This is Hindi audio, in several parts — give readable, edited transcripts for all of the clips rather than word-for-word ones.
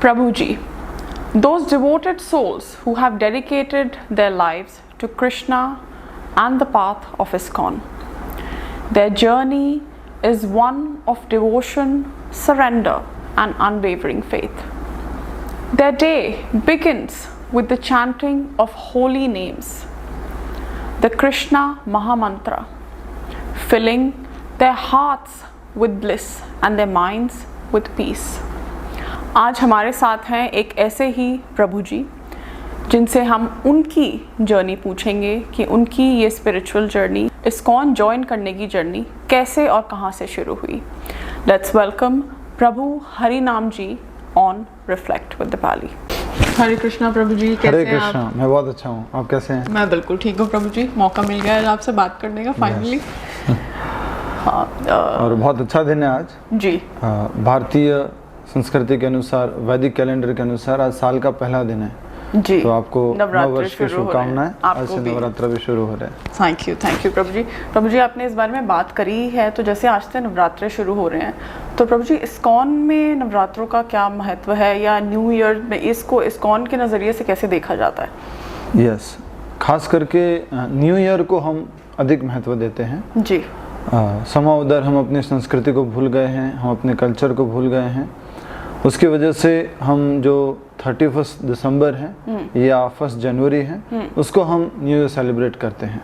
Prabhu ji, those devoted souls who have dedicated their lives to Krishna and the path of ISKCON. Their journey is one of devotion, surrender, and unwavering faith. Their day begins with the chanting of holy names, the Krishna Mahamantra, filling their hearts with bliss and their minds with peace. आज हमारे साथ हैं एक ऐसे ही प्रभु जी जिनसे हम उनकी जर्नी पूछेंगे कि उनकी ये स्पिरिचुअल जर्नी, ISKCON ज्वाइन करने की जर्नी कैसे और कहाँ से शुरू हुई। लेट्स वेलकम प्रभु हरि नाम जी ऑन रिफ्लेक्ट विद दीपाली। हरे कृष्णा प्रभु जी, कैसे हरे हैं कृष्णा। आप? मैं बहुत अच्छा हूँ, आप कैसे हैं? मैं बिल्कुल ठीक हूँ प्रभु जी, मौका मिल गया है आपसे बात करने का फाइनली। हाँ, और बहुत अच्छा दिन है आज जी। भारतीय संस्कृति के अनुसार, वैदिक कैलेंडर के अनुसार आज साल का पहला दिन है जी। तो आपको नववर्ष की शुभकामनाएं। आज आपको से भी नवरात्र भी शुरू हो रहे हैं। थैंक यू प्रभु जी। प्रभु जी, आपने इस बारे में बात करी है, तो जैसे आज से नवरात्रे शुरू हो रहे हैं, तो प्रभु जी ISKCON में नवरात्रों का क्या महत्व है, या न्यू ईयर में इसको ISKCON के नज़रिए से कैसे देखा जाता है? यस, खास करके न्यू ईयर को हम अधिक महत्व देते हैं जी। समा उधर हम अपनी संस्कृति को भूल गए हैं, हम अपने कल्चर को भूल गए हैं। उसकी वजह से हम जो 31 दिसंबर है या 1 जनवरी है उसको हम न्यू ईयर सेलिब्रेट करते हैं।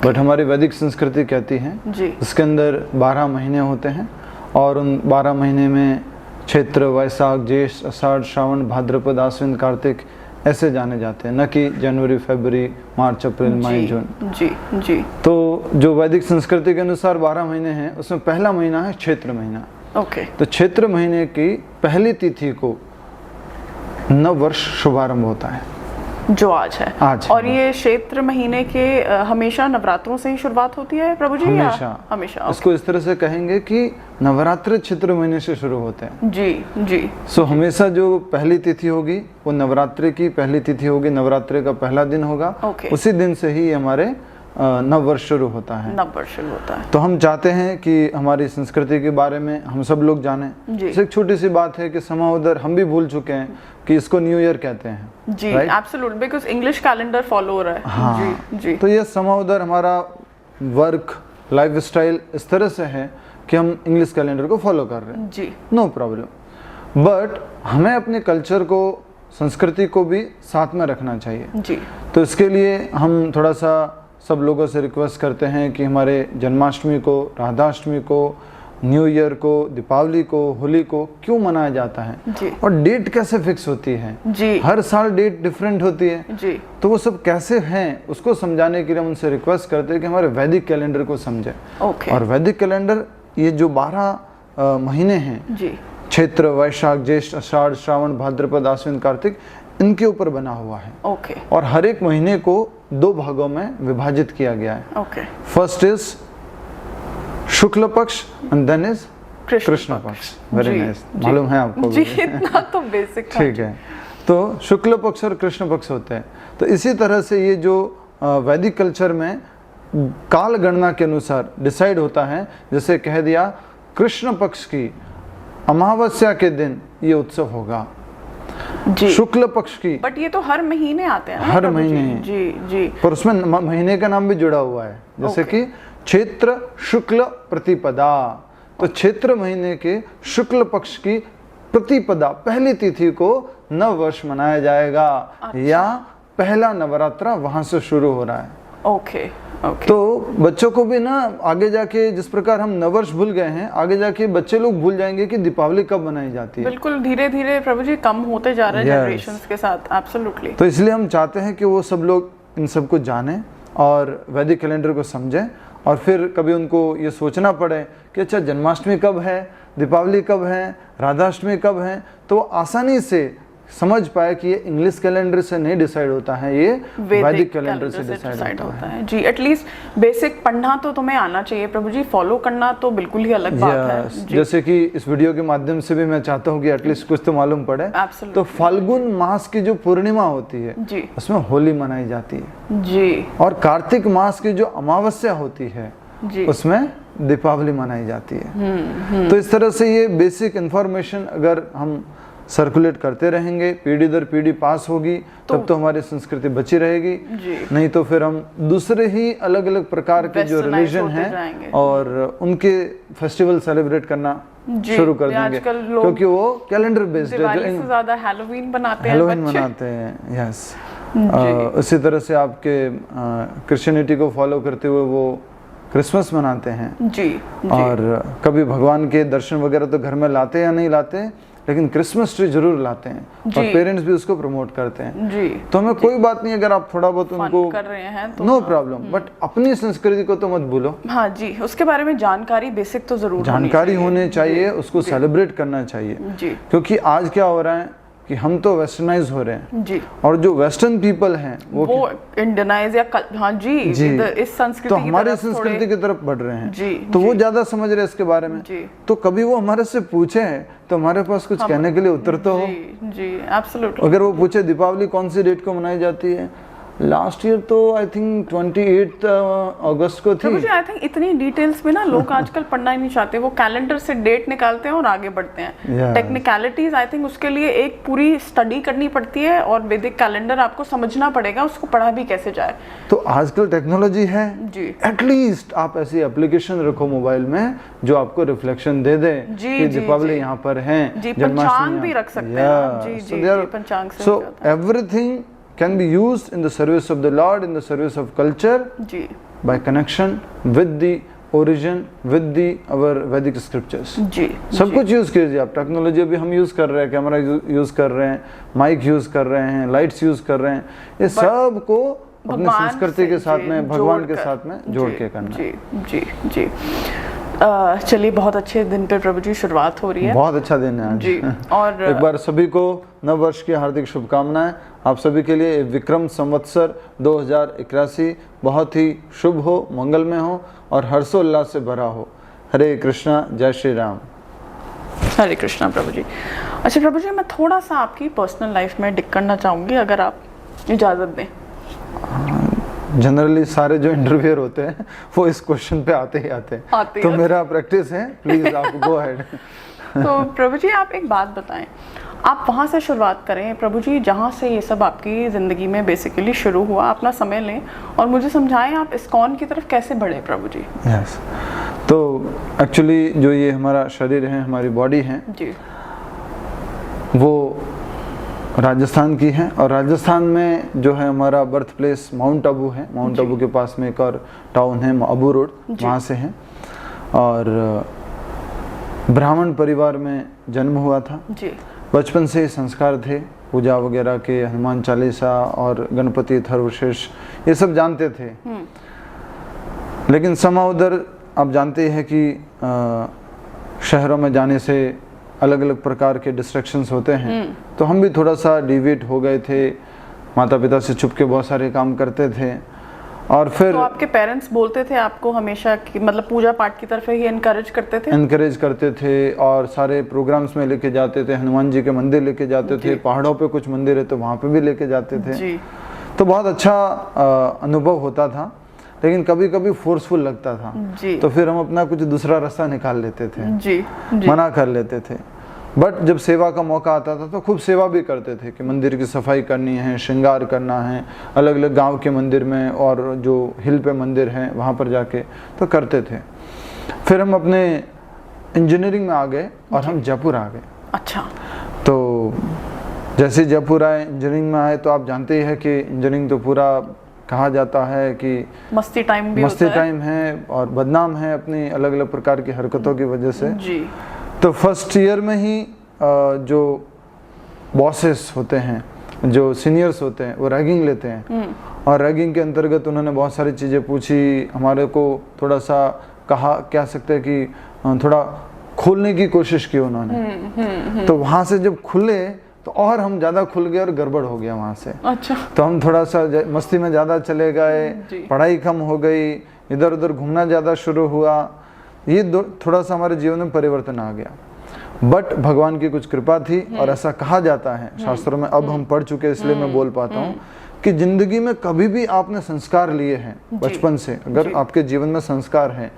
बट हमारी वैदिक संस्कृति कहती है इसके अंदर 12 महीने होते हैं और उन 12 महीने में चैत्र, वैशाख, ज्येष्ठ, आषाढ़, श्रावण, भाद्रपद, आश्विन, कार्तिक ऐसे जाने जाते हैं, न कि जनवरी, फरवरी, मार्च, अप्रैल, मई, जून। जी। तो जो वैदिक संस्कृति के अनुसार 12 महीने हैं उसमें पहला महीना है चैत्र महीना। तो चैत्र महीने की पहली तिथि को नव वर्ष शुभारंभ होता है, जो आज है। और ये चैत्र महीने के हमेशा नवरात्रों से ही शुरुआत होती है प्रभु जी? हमेशा इसको इस तरह से कहेंगे कि नवरात्र चैत्र महीने से शुरू होते हैं। जी। सो हमेशा जो पहली तिथि होगी वो नवरात्रि की पहली तिथि होगी, नवरात्रि का पहला दिन होगा। उसी दिन से ही हमारे नव वर्ष शुरू होता है। तो हम चाहते हैं कि हमारी संस्कृति के बारे में हम सब लोग जानें। एक छोटी सी बात है कि समा उधर हम भी भूल चुके हैं कि इसको न्यू ईयर कहते हैं। जी, absolutely, because English calendar follow हो रहा है। हाँ, जी। तो ये समा उधर हमारा वर्क लाइफस्टाइल इस तरह से है कि हम इंग्लिश कैलेंडर को फॉलो कर रहे हैं। जी, नो प्रॉब्लम। बट हमें अपने कल्चर को, संस्कृति को भी साथ में रखना चाहिए। जी। तो इसके लिए हम थोड़ा सा सब लोगों से रिक्वेस्ट करते हैं कि हमारे जन्माष्टमी को, राधाष्टमी को, न्यू ईयर को, दीपावली को, होली को क्यों मनाया जाता है जी। और डेट कैसे फिक्स होती है जी। हर साल डेट डिफरेंट होती है जी। तो वो सब कैसे हैं उसको समझाने के लिए हम उनसे रिक्वेस्ट करते हैं कि हमारे वैदिक कैलेंडर को समझें। और वैदिक कैलेंडर ये जो 12 महीने हैं, चैत्र, वैशाख, ज्येष्ठ, आषाढ़, श्रावण, भाद्रपद, आश्विन, कार्तिक, इनके ऊपर बना हुआ है। और हर एक महीने को 2 भागों में विभाजित किया गया है। फर्स्ट इज शुक्ल पक्ष एंड देन इज कृष्ण पक्ष। वेरी नाइस, मालूम है आपको जी, इतना तो बेसिक ठीक है। तो शुक्ल पक्ष और कृष्ण पक्ष होते हैं। तो इसी तरह से ये जो वैदिक कल्चर में काल गणना के अनुसार डिसाइड होता है, जैसे कह दिया कृष्ण पक्ष की अमावस्या के दिन ये उत्सव होगा, शुक्ल पक्ष की। बट ये तो हर महीने आते हैं, हर महीने। जी। पर उसमें महीने का नाम भी जुड़ा हुआ है, जैसे कि चैत्र शुक्ल प्रतिपदा। तो चैत्र महीने के शुक्ल पक्ष की प्रतिपदा, पहली तिथि को नव वर्ष मनाया जाएगा। या पहला नवरात्रा वहां से शुरू हो रहा है। तो बच्चों को भी ना आगे जाके, जिस प्रकार हम नववर्ष भूल गए हैं, आगे जाके बच्चे लोग भूल जाएंगे कि दीपावली कब मनाई जाती है। बिल्कुल, धीरे धीरे प्रभु जी कम होते जा रहे हैं जनरेशंस के साथ। एब्सोल्युटली। तो इसलिए हम चाहते हैं कि वो सब लोग इन सब को जानें और वैदिक कैलेंडर को समझें, और फिर कभी उनको ये सोचना पड़े कि अच्छा जन्माष्टमी कब है, दीपावली कब है, राधाष्टमी कब है, तो आसानी से समझ पाए कि ये इंग्लिश कैलेंडर से नहीं डिसाइड होता है, ये वैदिक कैलेंडर से डिसाइड होता है। जी, एटलीस्ट बेसिक पढ़ना तो तुम्हें आना चाहिए प्रभु जी, फॉलो करना तो बिल्कुल ही अलग बात है। जैसे कि इस वीडियो के माध्यम से भी मैं चाहता हूँ कि एटलीस्ट कुछ तो मालूम पड़े। तो फाल्गुन मास की जो पूर्णिमा होती है जी, उसमें होली मनाई जाती है जी। और कार्तिक मास की जो अमावस्या होती है उसमें दीपावली मनाई जाती है। तो इस तरह से ये बेसिक इंफॉर्मेशन अगर हम सर्कुलेट करते रहेंगे, पीढ़ी दर पीढ़ी पास होगी, तब तो हमारी संस्कृति बची रहेगी। नहीं तो फिर हम दूसरे ही अलग अलग प्रकार के जो रिलीजन हैं और उनके फेस्टिवल सेलिब्रेट करना शुरू कर देंगे, क्योंकि वो कैलेंडर बेस्ड है। जो ज्यादा हैलोवीन बनाते हैं, यस। उसी तरह से आपके क्रिश्चियनिटी को फॉलो करते हुए वो क्रिसमस मनाते हैं जी। और कभी भगवान के दर्शन वगैरह तो घर में लाते या नहीं लाते, लेकिन क्रिसमस ट्री जरूर लाते हैं और पेरेंट्स भी उसको प्रमोट करते हैं जी। तो हमें कोई बात नहीं अगर आप थोड़ा बहुत उनको कर रहे हैं तो नो प्रॉब्लम, बट अपनी संस्कृति को तो मत भूलो। हाँ जी, उसके बारे में जानकारी बेसिक तो जरूर जानकारी होनी चाहिए, उसको सेलिब्रेट करना चाहिए जी। क्योंकि आज क्या हो रहा है कि हम तो वेस्टर्नाइज हो रहे हैं जी, और जो वेस्टर्न पीपल हैं वो इंडियनाइज या हाँ जी इस संस्कृति तो हमारी संस्कृति की तरफ बढ़ रहे हैं जी, तो वो ज्यादा समझ रहे हैं इसके बारे में जी। तो कभी वो हमारे से पूछे तो हमारे पास कुछ कहने के लिए उत्तर तो हो जी। एब्सोल्युटली। अगर वो पूछे दीपावली कौन सी डेट को मनाई जाती है, लास्ट ईयर तो आई थिंक 28 अगस्त को थी। मुझे आई थिंक इतनी डिटेल्स में ना लोग आजकल पढ़ना ही नहीं चाहते, वो कैलेंडर से डेट निकालते हैं और आगे बढ़ते हैं। टेक्निकलिटीज आई थिंक उसके लिए एक पूरी स्टडी करनी पड़ती है और वैदिक कैलेंडर आपको समझना पड़ेगा, उसको पढ़ा भी कैसे जाए। तो आजकल टेक्नोलॉजी है जी, एटलीस्ट आप ऐसी एप्लीकेशन रखो मोबाइल में जो आपको रिफ्लेक्शन दे दे कि दीपावली यहाँ पर है, पंचांग भी रख सकते हैं जी, पंचांग से। So everything can be used in the service of the Lord, in the service of culture जी. by connection with the origin, with the our Vedic scriptures जी, सब कुछ यूज कीजिए आप। टेक्नोलॉजी अभी हम यूज कर रहे हैं, कैमरा यूज कर रहे हैं, माइक यूज कर रहे हैं, लाइट्स यूज कर रहे हैं, ये सब को अपने संस्कृति के साथ में, भगवान के साथ में जोड़ के करना जी जी जी। चलिए, बहुत अच्छे दिन पे प्रभु जी शुरुआत हो रही है, बहुत अच्छा दिन है आज जी। और एक बार सभी को नव वर्ष की हार्दिक शुभकामनाएं। आप सभी के लिए विक्रम संवत्सर 2081 बहुत ही शुभ हो, मंगलमय हो और हर्षोल्लास से भरा हो। हरे कृष्णा, जय श्री राम। हरे कृष्णा प्रभु जी। अच्छा प्रभु जी, मैं थोड़ा सा आपकी पर्सनल लाइफ में डिग करना चाहूँगी, अगर आप इजाज़त दें। जनरली सारे जो इंटरव्यूअर होते हैं वो इस क्वेश्चन पे आते हैं, तो मेरा प्रैक्टिस है, प्लीज आप गो अहेड। तो प्रभु जी, आप एक बात बताएं, आप वहाँ से शुरुआत करें प्रभु जी जहाँ से ये सब आपकी ज़िंदगी में बेसिकली शुरू हुआ। अपना समय लें और मुझे समझाएं आप इस्कॉन की तरफ कैसे बढ़े प्रभु जी। यस, तो एक्चुअली जो ये हमारा शरीर है, हमारी बॉडी है जी, वो राजस्थान की है और राजस्थान में जो है हमारा बर्थ प्लेस माउंट आबू है। माउंट आबू के पास में एक और टाउन है अबू रोड, वहाँ से है। और ब्राह्मण परिवार में जन्म हुआ था जी। बचपन से संस्कार थे, पूजा वगैरह के, हनुमान चालीसा और गणपति अथर्वशीर्ष ये सब जानते थे। लेकिन समा उधर आप जानते हैं कि शहरों में जाने से अलग अलग प्रकार के डिस्ट्रैक्शंस होते हैं, तो हम भी थोड़ा सा डिविएट हो गए थे, माता पिता से छुप के बहुत सारे काम करते थे। और फिर तो आपके पेरेंट्स बोलते थे आपको हमेशा कि मतलब पूजा पाठ की तरफ ही एनकरेज करते थे और सारे प्रोग्राम्स में लेके जाते थे, हनुमान जी के मंदिर लेके जाते थे, पहाड़ों पे कुछ मंदिर है तो वहाँ पे भी लेके जाते थे जी। तो बहुत अच्छा अनुभव होता था, लेकिन कभी कभी फोर्सफुल लगता था जी। तो फिर हम अपना कुछ दूसरा रास्ता निकाल लेते थे जी। मना कर लेते थे। बट जब सेवा का मौका आता था तो खूब सेवा भी करते थे कि मंदिर की सफाई करनी है, श्रृंगार करना है, अलग अलग गांव के मंदिर में और जो हिल पे मंदिर हैं वहाँ पर जाके तो करते थे। फिर हम अपने इंजीनियरिंग में आ गए और हम जयपुर आ गए। अच्छा, तो जैसे जयपुर आए, इंजीनियरिंग में आए, तो आप जानते ही है कि इंजीनियरिंग तो पूरा कहा जाता है कि मस्ती टाइम है और बदनाम है अपनी अलग अलग प्रकार की हरकतों की वजह से जी। तो फर्स्ट ईयर में ही जो बॉसेस होते हैं, जो सीनियर्स होते हैं, वो रैगिंग लेते हैं और रैगिंग के अंतर्गत उन्होंने बहुत सारी चीज़ें पूछी, हमारे को थोड़ा सा कहा, कह सकते हैं कि थोड़ा खोलने की कोशिश की उन्होंने। तो वहाँ से जब खुले तो और हम ज़्यादा खुल गए और गड़बड़ हो गया वहाँ से। अच्छा, तो हम थोड़ा सा मस्ती में ज़्यादा चले गए, पढ़ाई कम हो गई, इधर उधर घूमना ज़्यादा शुरू हुआ, ये थोड़ा सा हमारे जीवन में परिवर्तन आ गया। बट भगवान की कुछ कृपा थी और ऐसा कहा जाता है शास्त्रों में, अब हम पढ़ चुके इसलिए मैं बोल पाता हूँ कि जिंदगी में कभी भी आपने संस्कार लिए हैं बचपन से, अगर आपके जीवन में संस्कार हैं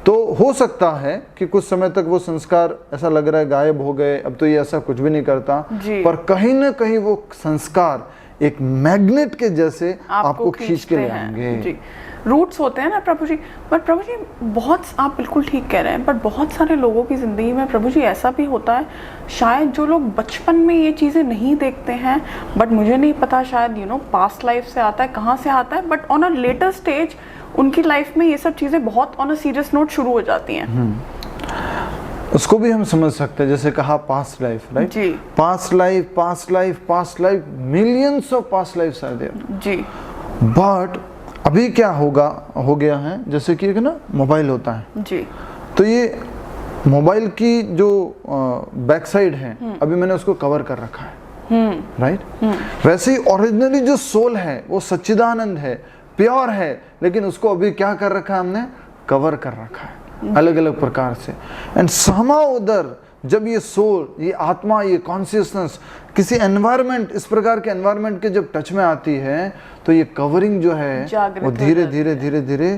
तो हो सकता है कि कुछ समय तक वो संस्कार ऐसा लग रहा है गायब हो गए, अब तो ये ऐसा कुछ भी नहीं करता, पर कहीं ना कहीं वो संस्कार एक मैग्नेट के जैसे आपको खींच के ले आएंगे। रूट्स होते हैं ना प्रभु जी। बट प्रभु जी बहुत, आप बिल्कुल ठीक कह रहे हैं, बट बहुत सारे लोगों की ज़िंदगी में प्रभु जी ऐसा भी होता है, शायद जो लोग बचपन में ये चीज़ें नहीं देखते हैं, बट मुझे नहीं पता, शायद पास्ट लाइफ से आता है, कहाँ से आता है, but on a later stage उनकी लाइफ में ये सब चीज़ें बहुत ऑन अ सीरियस नोट शुरू हो जाती हैं। उसको भी हम समझ सकते हैं, जैसे कहा पास्ट लाइफ, राइट जी, past life, millions of past lifes are there जी। बट अभी क्या हो गया है, जैसे कि एक ना मोबाइल होता है जी, तो ये मोबाइल की जो बैक साइड है अभी मैंने उसको कवर कर रखा है, राइट। वैसे ही ओरिजिनली जो सोल है वो सच्चिदानंद है, प्योर है, लेकिन उसको अभी क्या कर रखा है, हमने कवर कर रखा है अलग अलग प्रकार से। एंड somehow उधर जब ये सोल, ये आत्मा, ये कॉन्शियसनेस किसी एनवायरनमेंट, इस प्रकार के एनवायरनमेंट के जब टच में आती है, तो ये कवरिंग जो है वो धीरे धीरे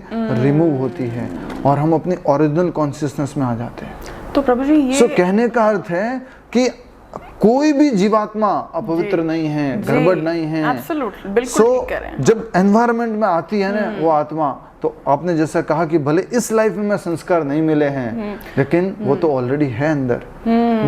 रिमूव होती है और हम अपनी ओरिजिनल कॉन्शियसनेस में आ जाते हैं। तो प्रभु जी ये कहने का अर्थ है कि कोई भी जीवात्मा अपवित्र नहीं है, गड़बड़ नहीं है। एब्सोल्युटली, बिल्कुल ठीक कह रहे हैं। जब एनवायरनमेंट में आती है ना वो आत्मा, तो आपने जैसा कहा कि भले इस लाइफ में संस्कार नहीं मिले हैं, लेकिन वो तो ऑलरेडी है अंदर,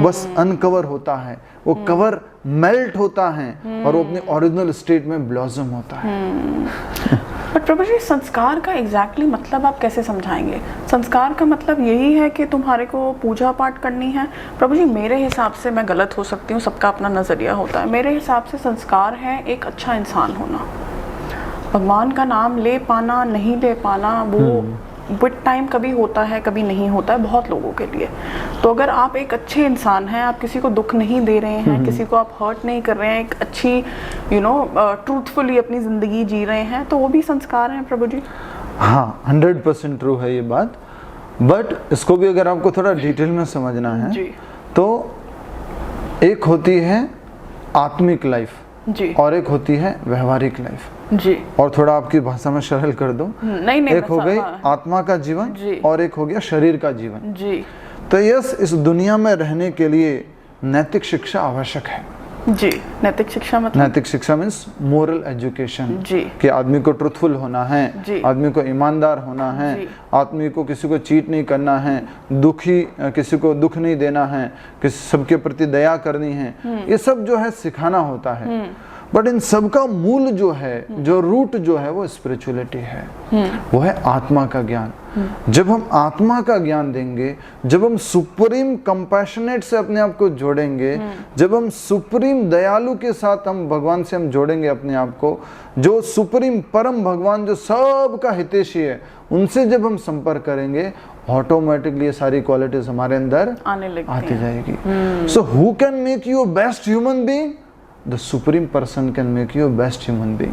बस अनकवर होता है, वो कवर मेल्ट होता है और वो अपने ओरिजिनल स्टेट में ब्लॉसम होता है। बट प्रभु जी संस्कार का एग्जैक्टली मतलब आप कैसे समझाएंगे? संस्कार का मतलब यही है कि तुम्हारे को पूजा पाठ करनी है? प्रभु जी मेरे हिसाब से, मैं गलत हो सकती हूँ, सबका अपना नज़रिया होता है, मेरे हिसाब से संस्कार है एक अच्छा इंसान होना, भगवान का नाम ले पाना, नहीं ले पाना, वो विद टाइम कभी होता है कभी नहीं होता है बहुत लोगों के लिए। तो अगर आप एक अच्छे इंसान हैं, आप किसी को दुख नहीं दे रहे हैं, किसी को आप हर्ट नहीं कर रहे हैं, एक अच्छी ट्रूथफुली अपनी ज़िंदगी जी रहे हैं, तो वो भी संस्कार हैं प्रभु जी। हाँ, 100% ट्रू है ये बात। बट इसको भी अगर आपको थोड़ा डिटेल में समझना है जी, तो एक होती है आत्मिक लाइफ जी, और एक होती है व्यवहारिक लाइफ जी। और थोड़ा आपकी भाषा में सरल कर दो, नहीं, एक हो गई आत्मा का जीवन और एक हो गया शरीर का जीवन जी। तो यस, इस दुनिया में रहने के लिए नैतिक शिक्षा आवश्यक है जी। नैतिक शिक्षा मतलब? नैतिक शिक्षा मीन्स मोरल एजुकेशन जी, कि आदमी को ट्रुथफुल होना है, आदमी को ईमानदार होना है, आदमी को किसी को चीट नहीं करना है, किसी को दुख नहीं देना है, किसी सबके प्रति दया करनी है, ये सब जो है सिखाना होता है। बट इन सब का मूल जो है, जो रूट जो है, वो स्पिरिचुअलिटी है, वो है आत्मा का ज्ञान। जब हम आत्मा का ज्ञान देंगे, जब हम सुप्रीम कंपैशनेट से अपने आप को जोड़ेंगे, जब हम सुप्रीम दयालु के साथ हम भगवान से हम जोड़ेंगे अपने आप को, जो सुप्रीम परम भगवान जो सबका हितैषी है, उनसे जब हम संपर्क करेंगे, ऑटोमेटिकली ये सारी क्वालिटीज हमारे अंदर आती जाएगी। So who can make you best human being? The supreme person can make you a best human being.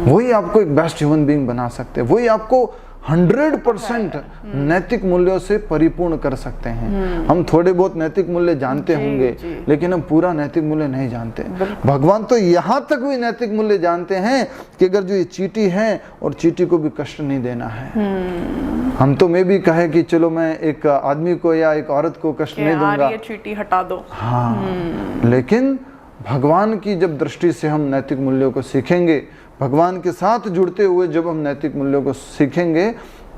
वही आपको एक बेस्ट ह्यूमन बीइंग बना सकते हैं, वही आपको 100% नैतिक मूल्यों से परिपूर्ण कर सकते हैं। हम थोड़े बहुत नैतिक मूल्य जानते होंगे, लेकिन हम पूरा नैतिक मूल्य नहीं जानते। भगवान तो यहाँ तक भी नैतिक मूल्य जानते हैं कि अगर जो ये चींटी है, और चींटी को भी कष्ट नहीं देना है। हम तो मैं भी कहे कि चलो मैं एक आदमी को या एक औरत को कष्ट नहीं दूंगा, ये चींटी हटा दो। हाँ, लेकिन भगवान की जब दृष्टि से हम नैतिक मूल्यों को सीखेंगे, भगवान के साथ जुड़ते हुए जब हम नैतिक मूल्यों को सीखेंगे,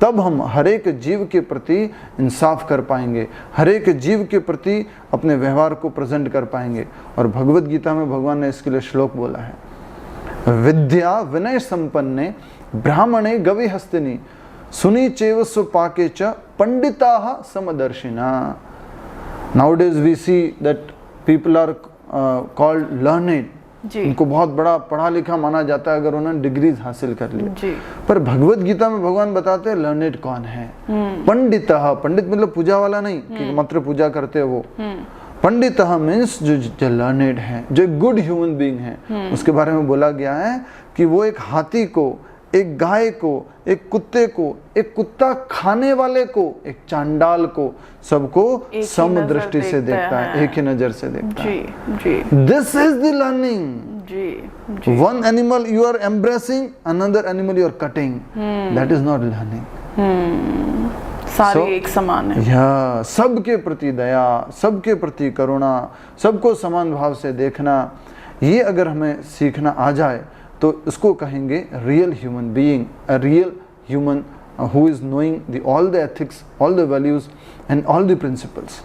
तब हम हर एक जीव के प्रति इंसाफ कर पाएंगे, हर एक जीव के प्रति अपने व्यवहार को प्रेजेंट कर पाएंगे। और भगवत गीता में भगवान ने इसके लिए श्लोक बोला है, विद्या विनय संपन्ने ब्राह्मणे गवि हस्तिनी सुनी चेव सुपाके च पंडिताः समदर्शिना। Nowadays we see that people are called learned, उनको बहुत बड़ा पढ़ा लिखा माना जाता है अगर उन्होंने डिग्रीज हासिल कर ली। पर भगवत गीता में भगवान बताते हैं लर्नेड कौन है? पंडितः, पंडित मतलब पूजा वाला नहीं कि मात्र पूजा करते वो। पंडितः मीन्स जो लर्नेड है, जो एक गुड ह्यूमन बीइंग है। उसके बारे में बोला गया है कि वो एक हाथी को, एक गाय को, एक कुत्ते को, एक कुत्ता खाने वाले को, एक चांडाल को, सबको सम दृष्टि से देखता है, एक ही नजर से देखता है। This is the learning. One animal you are embracing, another animal you are cutting, that is not learning. सारे एक समान है। या सबके प्रति दया, सबके प्रति करुणा, सबको समान भाव से देखना, ये अगर हमें सीखना आ जाए तो इसको कहेंगे real human being, a real human who is knowing all the ethics, all the values and all the principles।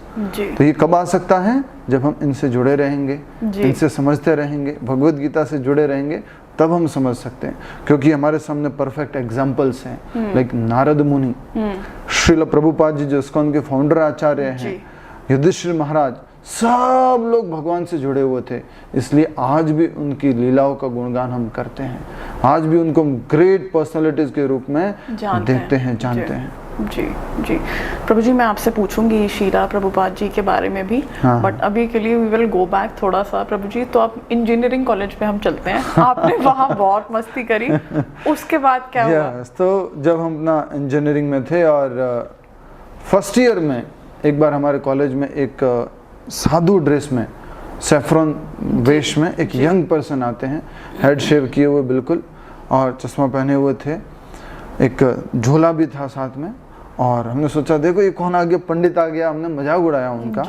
तो ये कब आ सकता है? जब हम इनसे जुड़े रहेंगे, इनसे समझते रहेंगे, भगवत गीता से जुड़े रहेंगे, तब हम समझ सकते हैं। क्योंकि हमारे सामने परफेक्ट एग्जाम्पल्स हैं, लाइक नारद मुनि, श्रील प्रभुपाद जी जो इस्कॉन के फाउंडर आचार्य हैं, युधिष्ठिर महाराज, सब लोग भगवान से जुड़े हुए थे। इसलिए आज भी उनकी लीलाओं का गुणगान हम करते हैं, आज भी उनको ग्रेट पर्सनालिटीज के रूप में देखते हैं, जानते हैं। जी जी प्रभु जी, मैं आपसे पूछूंगी शीला प्रभुपाद जी के बारे में भी, बट अभी के लिए वी विल गो बैक थोड़ा सा प्रभु जी। तो आप इंजीनियरिंग कॉलेज में हम चलते हैं, आपने वहाँ बहुत मस्ती करी, उसके बाद क्या हुआ? तो जब हम अपना इंजीनियरिंग में थे और फर्स्ट ईयर में एक बार हमारे कॉलेज में एक साधु ड्रेस में, सैफ्रॉन वेश में एक यंग पर्सन आते हैं, हेड शेव किए हुए बिल्कुल और चश्मा पहने हुए थे, एक झोला भी था साथ में। और हमने सोचा देखो ये कौन आ गया, पंडित आ गया, हमने मजाक उड़ाया उनका,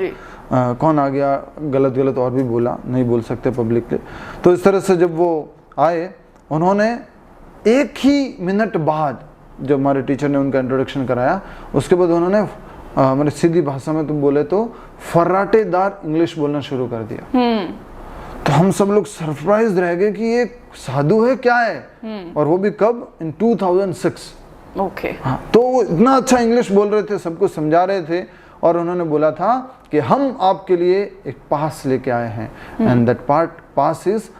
कौन आ गया, गलत गलत और भी बोला, नहीं बोल सकते पब्लिकली। तो इस तरह से जब वो आए, उन्होंने एक ही मिनट बाद जब हमारे टीचर ने उनका इंट्रोडक्शन कराया, उसके बाद उन्होंने हमारी सीधी भाषा में तुम बोले तो फर्राटेदार इंग्लिश बोलना शुरू कर दिया। तो हम सब लोग सरप्राइज रह गए कि ये साधु है क्या है, और वो भी कब? इन 2006। ओके। हाँ, तो वो इतना अच्छा इंग्लिश बोल रहे थे, सबको समझा रहे थे, और उन्होंने बोला था कि हम आपके लिए एक पास लेके आए हैं, and that pass is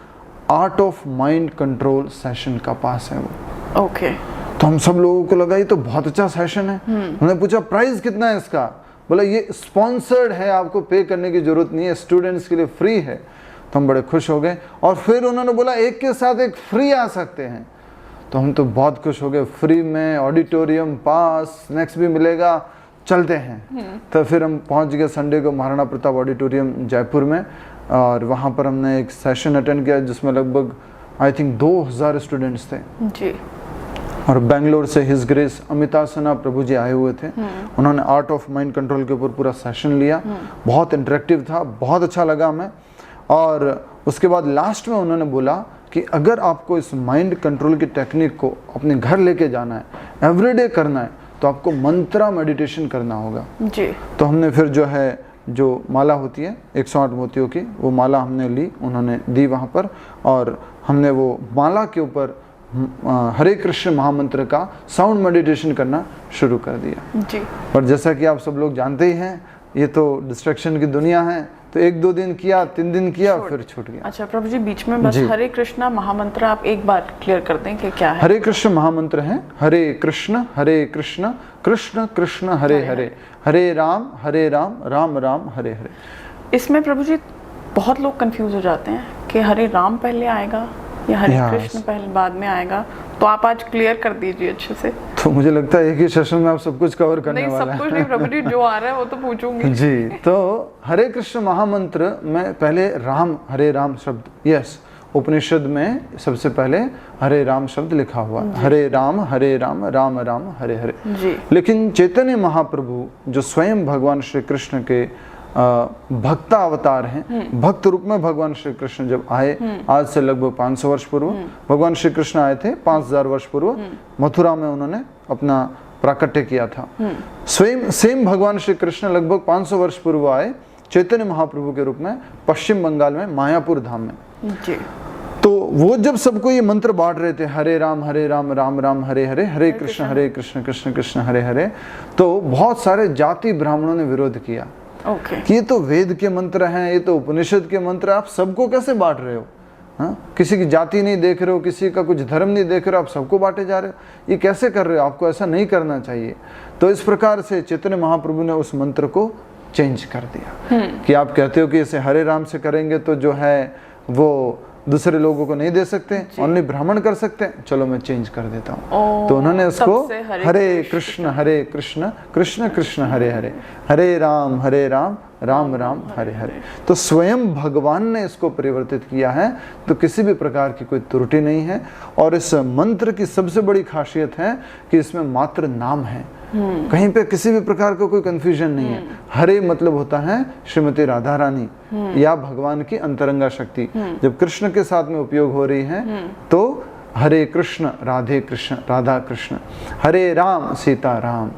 art of mind control session का पास है वो। ओके। तो हम सब लोगों को लगा ये तो बहुत अच्छा सेशन है। उन्होंने पूछा प्राइस कितना है इसका? बोला ये स्पॉन्सर्ड है, आपको पे करने की जरूरत नहीं है, स्टूडेंट्स के लिए फ्री है। तो हम बड़े खुश हो गए, और फिर उन्होंने बोला एक के साथ एक फ्री आ सकते हैं। तो हम तो बहुत खुश हो गए, फ्री में ऑडिटोरियम पास, स्नैक्स भी मिलेगा, चलते हैं। तो फिर हम पहुंच गए संडे को महाराणा प्रताप ऑडिटोरियम जयपुर में, और वहाँ पर हमने एक सेशन अटेंड किया जिसमें लगभग आई थिंक 2000 स्टूडेंट्स थे जी। और बेंगलोर से हिज ग्रेस अमितासना प्रभु जी आए हुए थे। उन्होंने आर्ट ऑफ माइंड कंट्रोल के ऊपर पूरा सेशन लिया, बहुत इंटरेक्टिव था, बहुत अच्छा लगा हमें। और उसके बाद लास्ट में उन्होंने बोला कि अगर आपको इस माइंड कंट्रोल की टेक्निक को अपने घर लेके जाना है, एवरीडे करना है, तो आपको मंत्रा मेडिटेशन करना होगा जी। तो हमने फिर जो है, जो माला होती है 108 मोतियों की, वो माला हमने ली, उन्होंने दी वहाँ पर, और हमने वो माला के ऊपर हरे कृष्ण महामंत्र का साउंड मेडिटेशन करना शुरू कर दिया जी। और जैसा कि आप सब लोग जानते ही हैं, ये तो डिस्ट्रैक्शन की दुनिया है, तो 1-2 दिन किया, 3 दिन किया, फिर छूट गया। अच्छा प्रभु जी, बीच में बस हरे कृष्णा महामंत्र आप एक बार क्लियर कर दें कि क्या है? हरे कृष्ण महामंत्र है हरे कृष्ण कृष्ण कृष्ण हरे हरे, हरे राम राम राम हरे हरे। इसमें प्रभु जी बहुत लोग कंफ्यूज हो जाते हैं कि हरे राम पहले आएगा या हरे कृष्ण पहले बाद में आएगा, तो आप आज क्लियर कर दीजिए अच्छे से। तो मुझे लगता है एक ही सेशन में आप सब कुछ कवर करने वाला है। नहीं, सब कुछ नहीं प्रभु जी, जो आ रहा है वो तो पूछूंगी जी। तो हरे कृष्ण महामंत्र में पहले राम, हरे राम शब्द, यस, उपनिषद में सबसे पहले हरे राम शब्द लिखा हुआ, हरे राम राम राम हरे हरे जी। लेकिन चैतन्य महाप्रभु जो स्वयं भगवान श्री कृष्ण के भक्ता अवतार हैं, भक्त रूप में भगवान श्री कृष्ण जब आए, आज से लगभग 500 वर्ष पूर्व भगवान श्री कृष्ण आए थे, 5000 वर्ष पूर्व मथुरा में उन्होंने अपना प्राकट्य किया था। स्वयं सेम भगवान श्री कृष्ण लगभग 500 वर्ष पूर्व आए चैतन्य महाप्रभु के रूप में पश्चिम बंगाल में मायापुर धाम में जी। तो वो जब सबको ये मंत्र बांट रहे थे, हरे राम राम राम हरे हरे, हरे कृष्ण कृष्ण कृष्ण हरे हरे, तो बहुत सारे जाति ब्राह्मणों ने विरोध किया कि ये तो वेद के मंत्र हैं, ये तो उपनिषद के मंत्र, आप सबको कैसे बांट रहे हो? हाँ, किसी की जाति नहीं देख रहे हो, किसी का कुछ धर्म नहीं देख रहे हो, आप सबको बांटे जा रहे हो, ये कैसे कर रहे हो? आपको ऐसा नहीं करना चाहिए। तो इस प्रकार से चैतन्य महाप्रभु ने उस मंत्र को चेंज कर दिया कि आप कहते हो कि इसे हरे राम से करेंगे तो जो है वो दूसरे लोगों को नहीं दे सकते, ओनली ब्राह्मण कर सकते हैं, चलो मैं चेंज कर देता हूँ। तो उन्होंने उसको हरे कृष्ण कृष्ण कृष्ण हरे हरे, हरे राम राम राम हरे हरे। तो स्वयं भगवान ने इसको परिवर्तित किया है, तो किसी भी प्रकार की कोई त्रुटि नहीं है। और इस मंत्र की सबसे बड़ी खासियत है कि इसमें मात्र नाम है, कहीं पे किसी भी प्रकार का कोई कंफ्यूजन नहीं है। हरे मतलब होता है श्रीमती राधा रानी या भगवान की अंतरंगा शक्ति। जब कृष्ण के साथ में उपयोग हो रही है तो हरे कृष्ण राधे कृष्ण राधा कृष्ण, हरे राम सीता राम।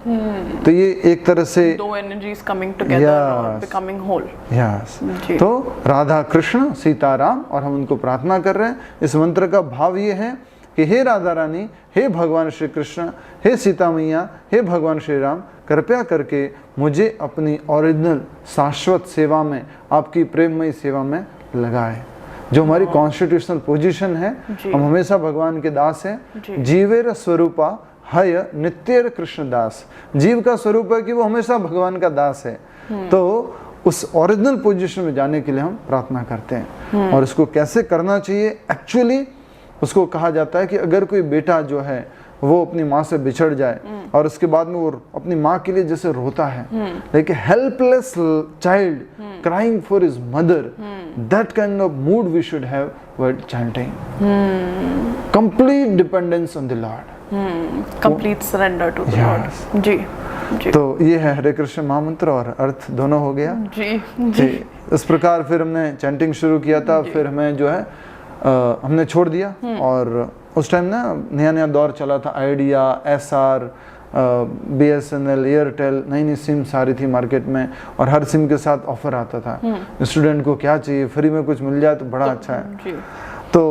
तो ये एक तरह से दो एनर्जीज कमिंग टुगेदर और बिकमिंग होल। यस, तो राधा कृष्ण सीता राम, और हम उनको प्रार्थना कर रहे हैं। इस मंत्र का भाव ये है कि हे राधा रानी, हे भगवान श्री कृष्ण, हे सीता मैया, हे भगवान श्री राम, कृपया करके मुझे अपनी ओरिजिनल शाश्वत सेवा में, आपकी प्रेममयी सेवा में लगाए। जो हमारी कॉन्स्टिट्यूशनल पोजीशन है, हम हमेशा भगवान के दास हैं। जीवेर स्वरूपा हय नित्यर कृष्ण दास। जीव का स्वरूप है कि वो हमेशा भगवान का दास है। तो उस ओरिजिनल पोजीशन में जाने के लिए हम प्रार्थना करते हैं। और इसको कैसे करना चाहिए, एक्चुअली उसको कहा जाता है कि अगर कोई बेटा जो है वो अपनी माँ से बिछड़ जाए और उसके बाद में वो अपनी माँ के लिए जैसे रोता है, like helpless child crying for his mother, that kind of mood we should have while chanting. Complete dependence on the lord, complete surrender to the lord. जी जी। तो ये है हरे कृष्ण महामंत्र, और अर्थ दोनों हो गया। जी जी। इस प्रकार फिर हमने चैंटिंग शुरू किया था। फिर हमें जो है हमने छोड़ दिया, और उस टाइम ना नया नया दौर चला था। आइडिया, SR, BSNL, एयरटेल, नई नई सिम्स आ रही थी मार्केट में, और हर सिम के साथ ऑफर आता था। स्टूडेंट को क्या चाहिए, फ्री में कुछ मिल जाए तो बड़ा अच्छा है। तो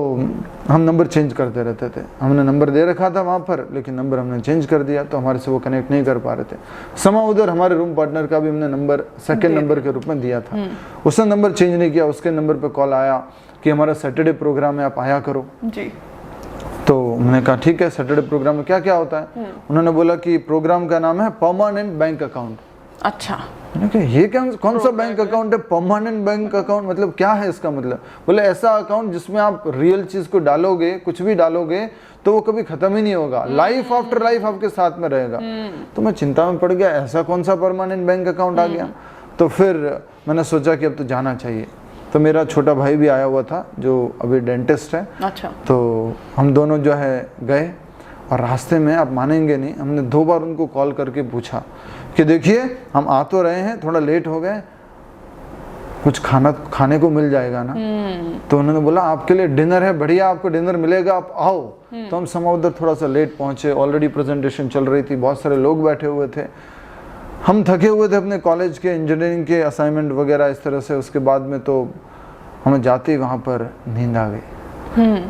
हम नंबर चेंज करते रहते थे। हमने नंबर दे रखा था वहाँ पर, लेकिन नंबर हमने चेंज कर दिया, तो हमारे से वो कनेक्ट नहीं कर पा रहे थे। समा उधर हमारे रूम पार्टनर का भी हमने नंबर सेकंड नंबर के रूप में दिया था। उसने नंबर चेंज नहीं किया। उसके नंबर पे कॉल आया कि हमारा सैटरडे प्रोग्राम है, आप आया करो। जी। तो मैंने कहा ठीक है, सैटरडे प्रोग्राम में क्या क्या होता है? उन्होंने बोला कि प्रोग्राम का नाम है परमानेंट बैंक अकाउंट। अच्छा। मैंने कहा ये क्या, कौन सा बैंक अकाउंट है परमानेंट बैंक अकाउंट, मतलब क्या है इसका मतलब? बोले ऐसा अकाउंट जिसमें आप रियल चीज को डालोगे, कुछ भी डालोगे तो वो कभी खत्म ही नहीं होगा, लाइफ आफ्टर लाइफ आपके साथ में रहेगा। तो मैं चिंता में पड़ गया, ऐसा कौन सा परमानेंट बैंक अकाउंट आ गया? तो फिर मैंने सोचा कि अब तो जाना चाहिए। तो मेरा छोटा भाई भी आया हुआ था जो अभी डेंटिस्ट है। अच्छा। तो हम दोनों जो है गए, और रास्ते में आप मानेंगे नहीं, हमने 2 बार उनको कॉल करके पूछा कि देखिए हम आ तो रहे हैं, थोड़ा लेट हो गए, कुछ खाने को मिल जाएगा ना? तो उन्होंने बोला आपके लिए डिनर है, बढ़िया आपको डिनर मिलेगा, आप आओ। तो हम समा उधर थोड़ा सा लेट पहुंचे। ऑलरेडी प्रेजेंटेशन चल रही थी, बहुत सारे लोग बैठे हुए थे, हम थके हुए थे अपने कॉलेज के इंजीनियरिंग के असाइनमेंट वगैरह इस तरह से। उसके बाद में तो हमें जाते ही वहाँ पर नींद आ गई,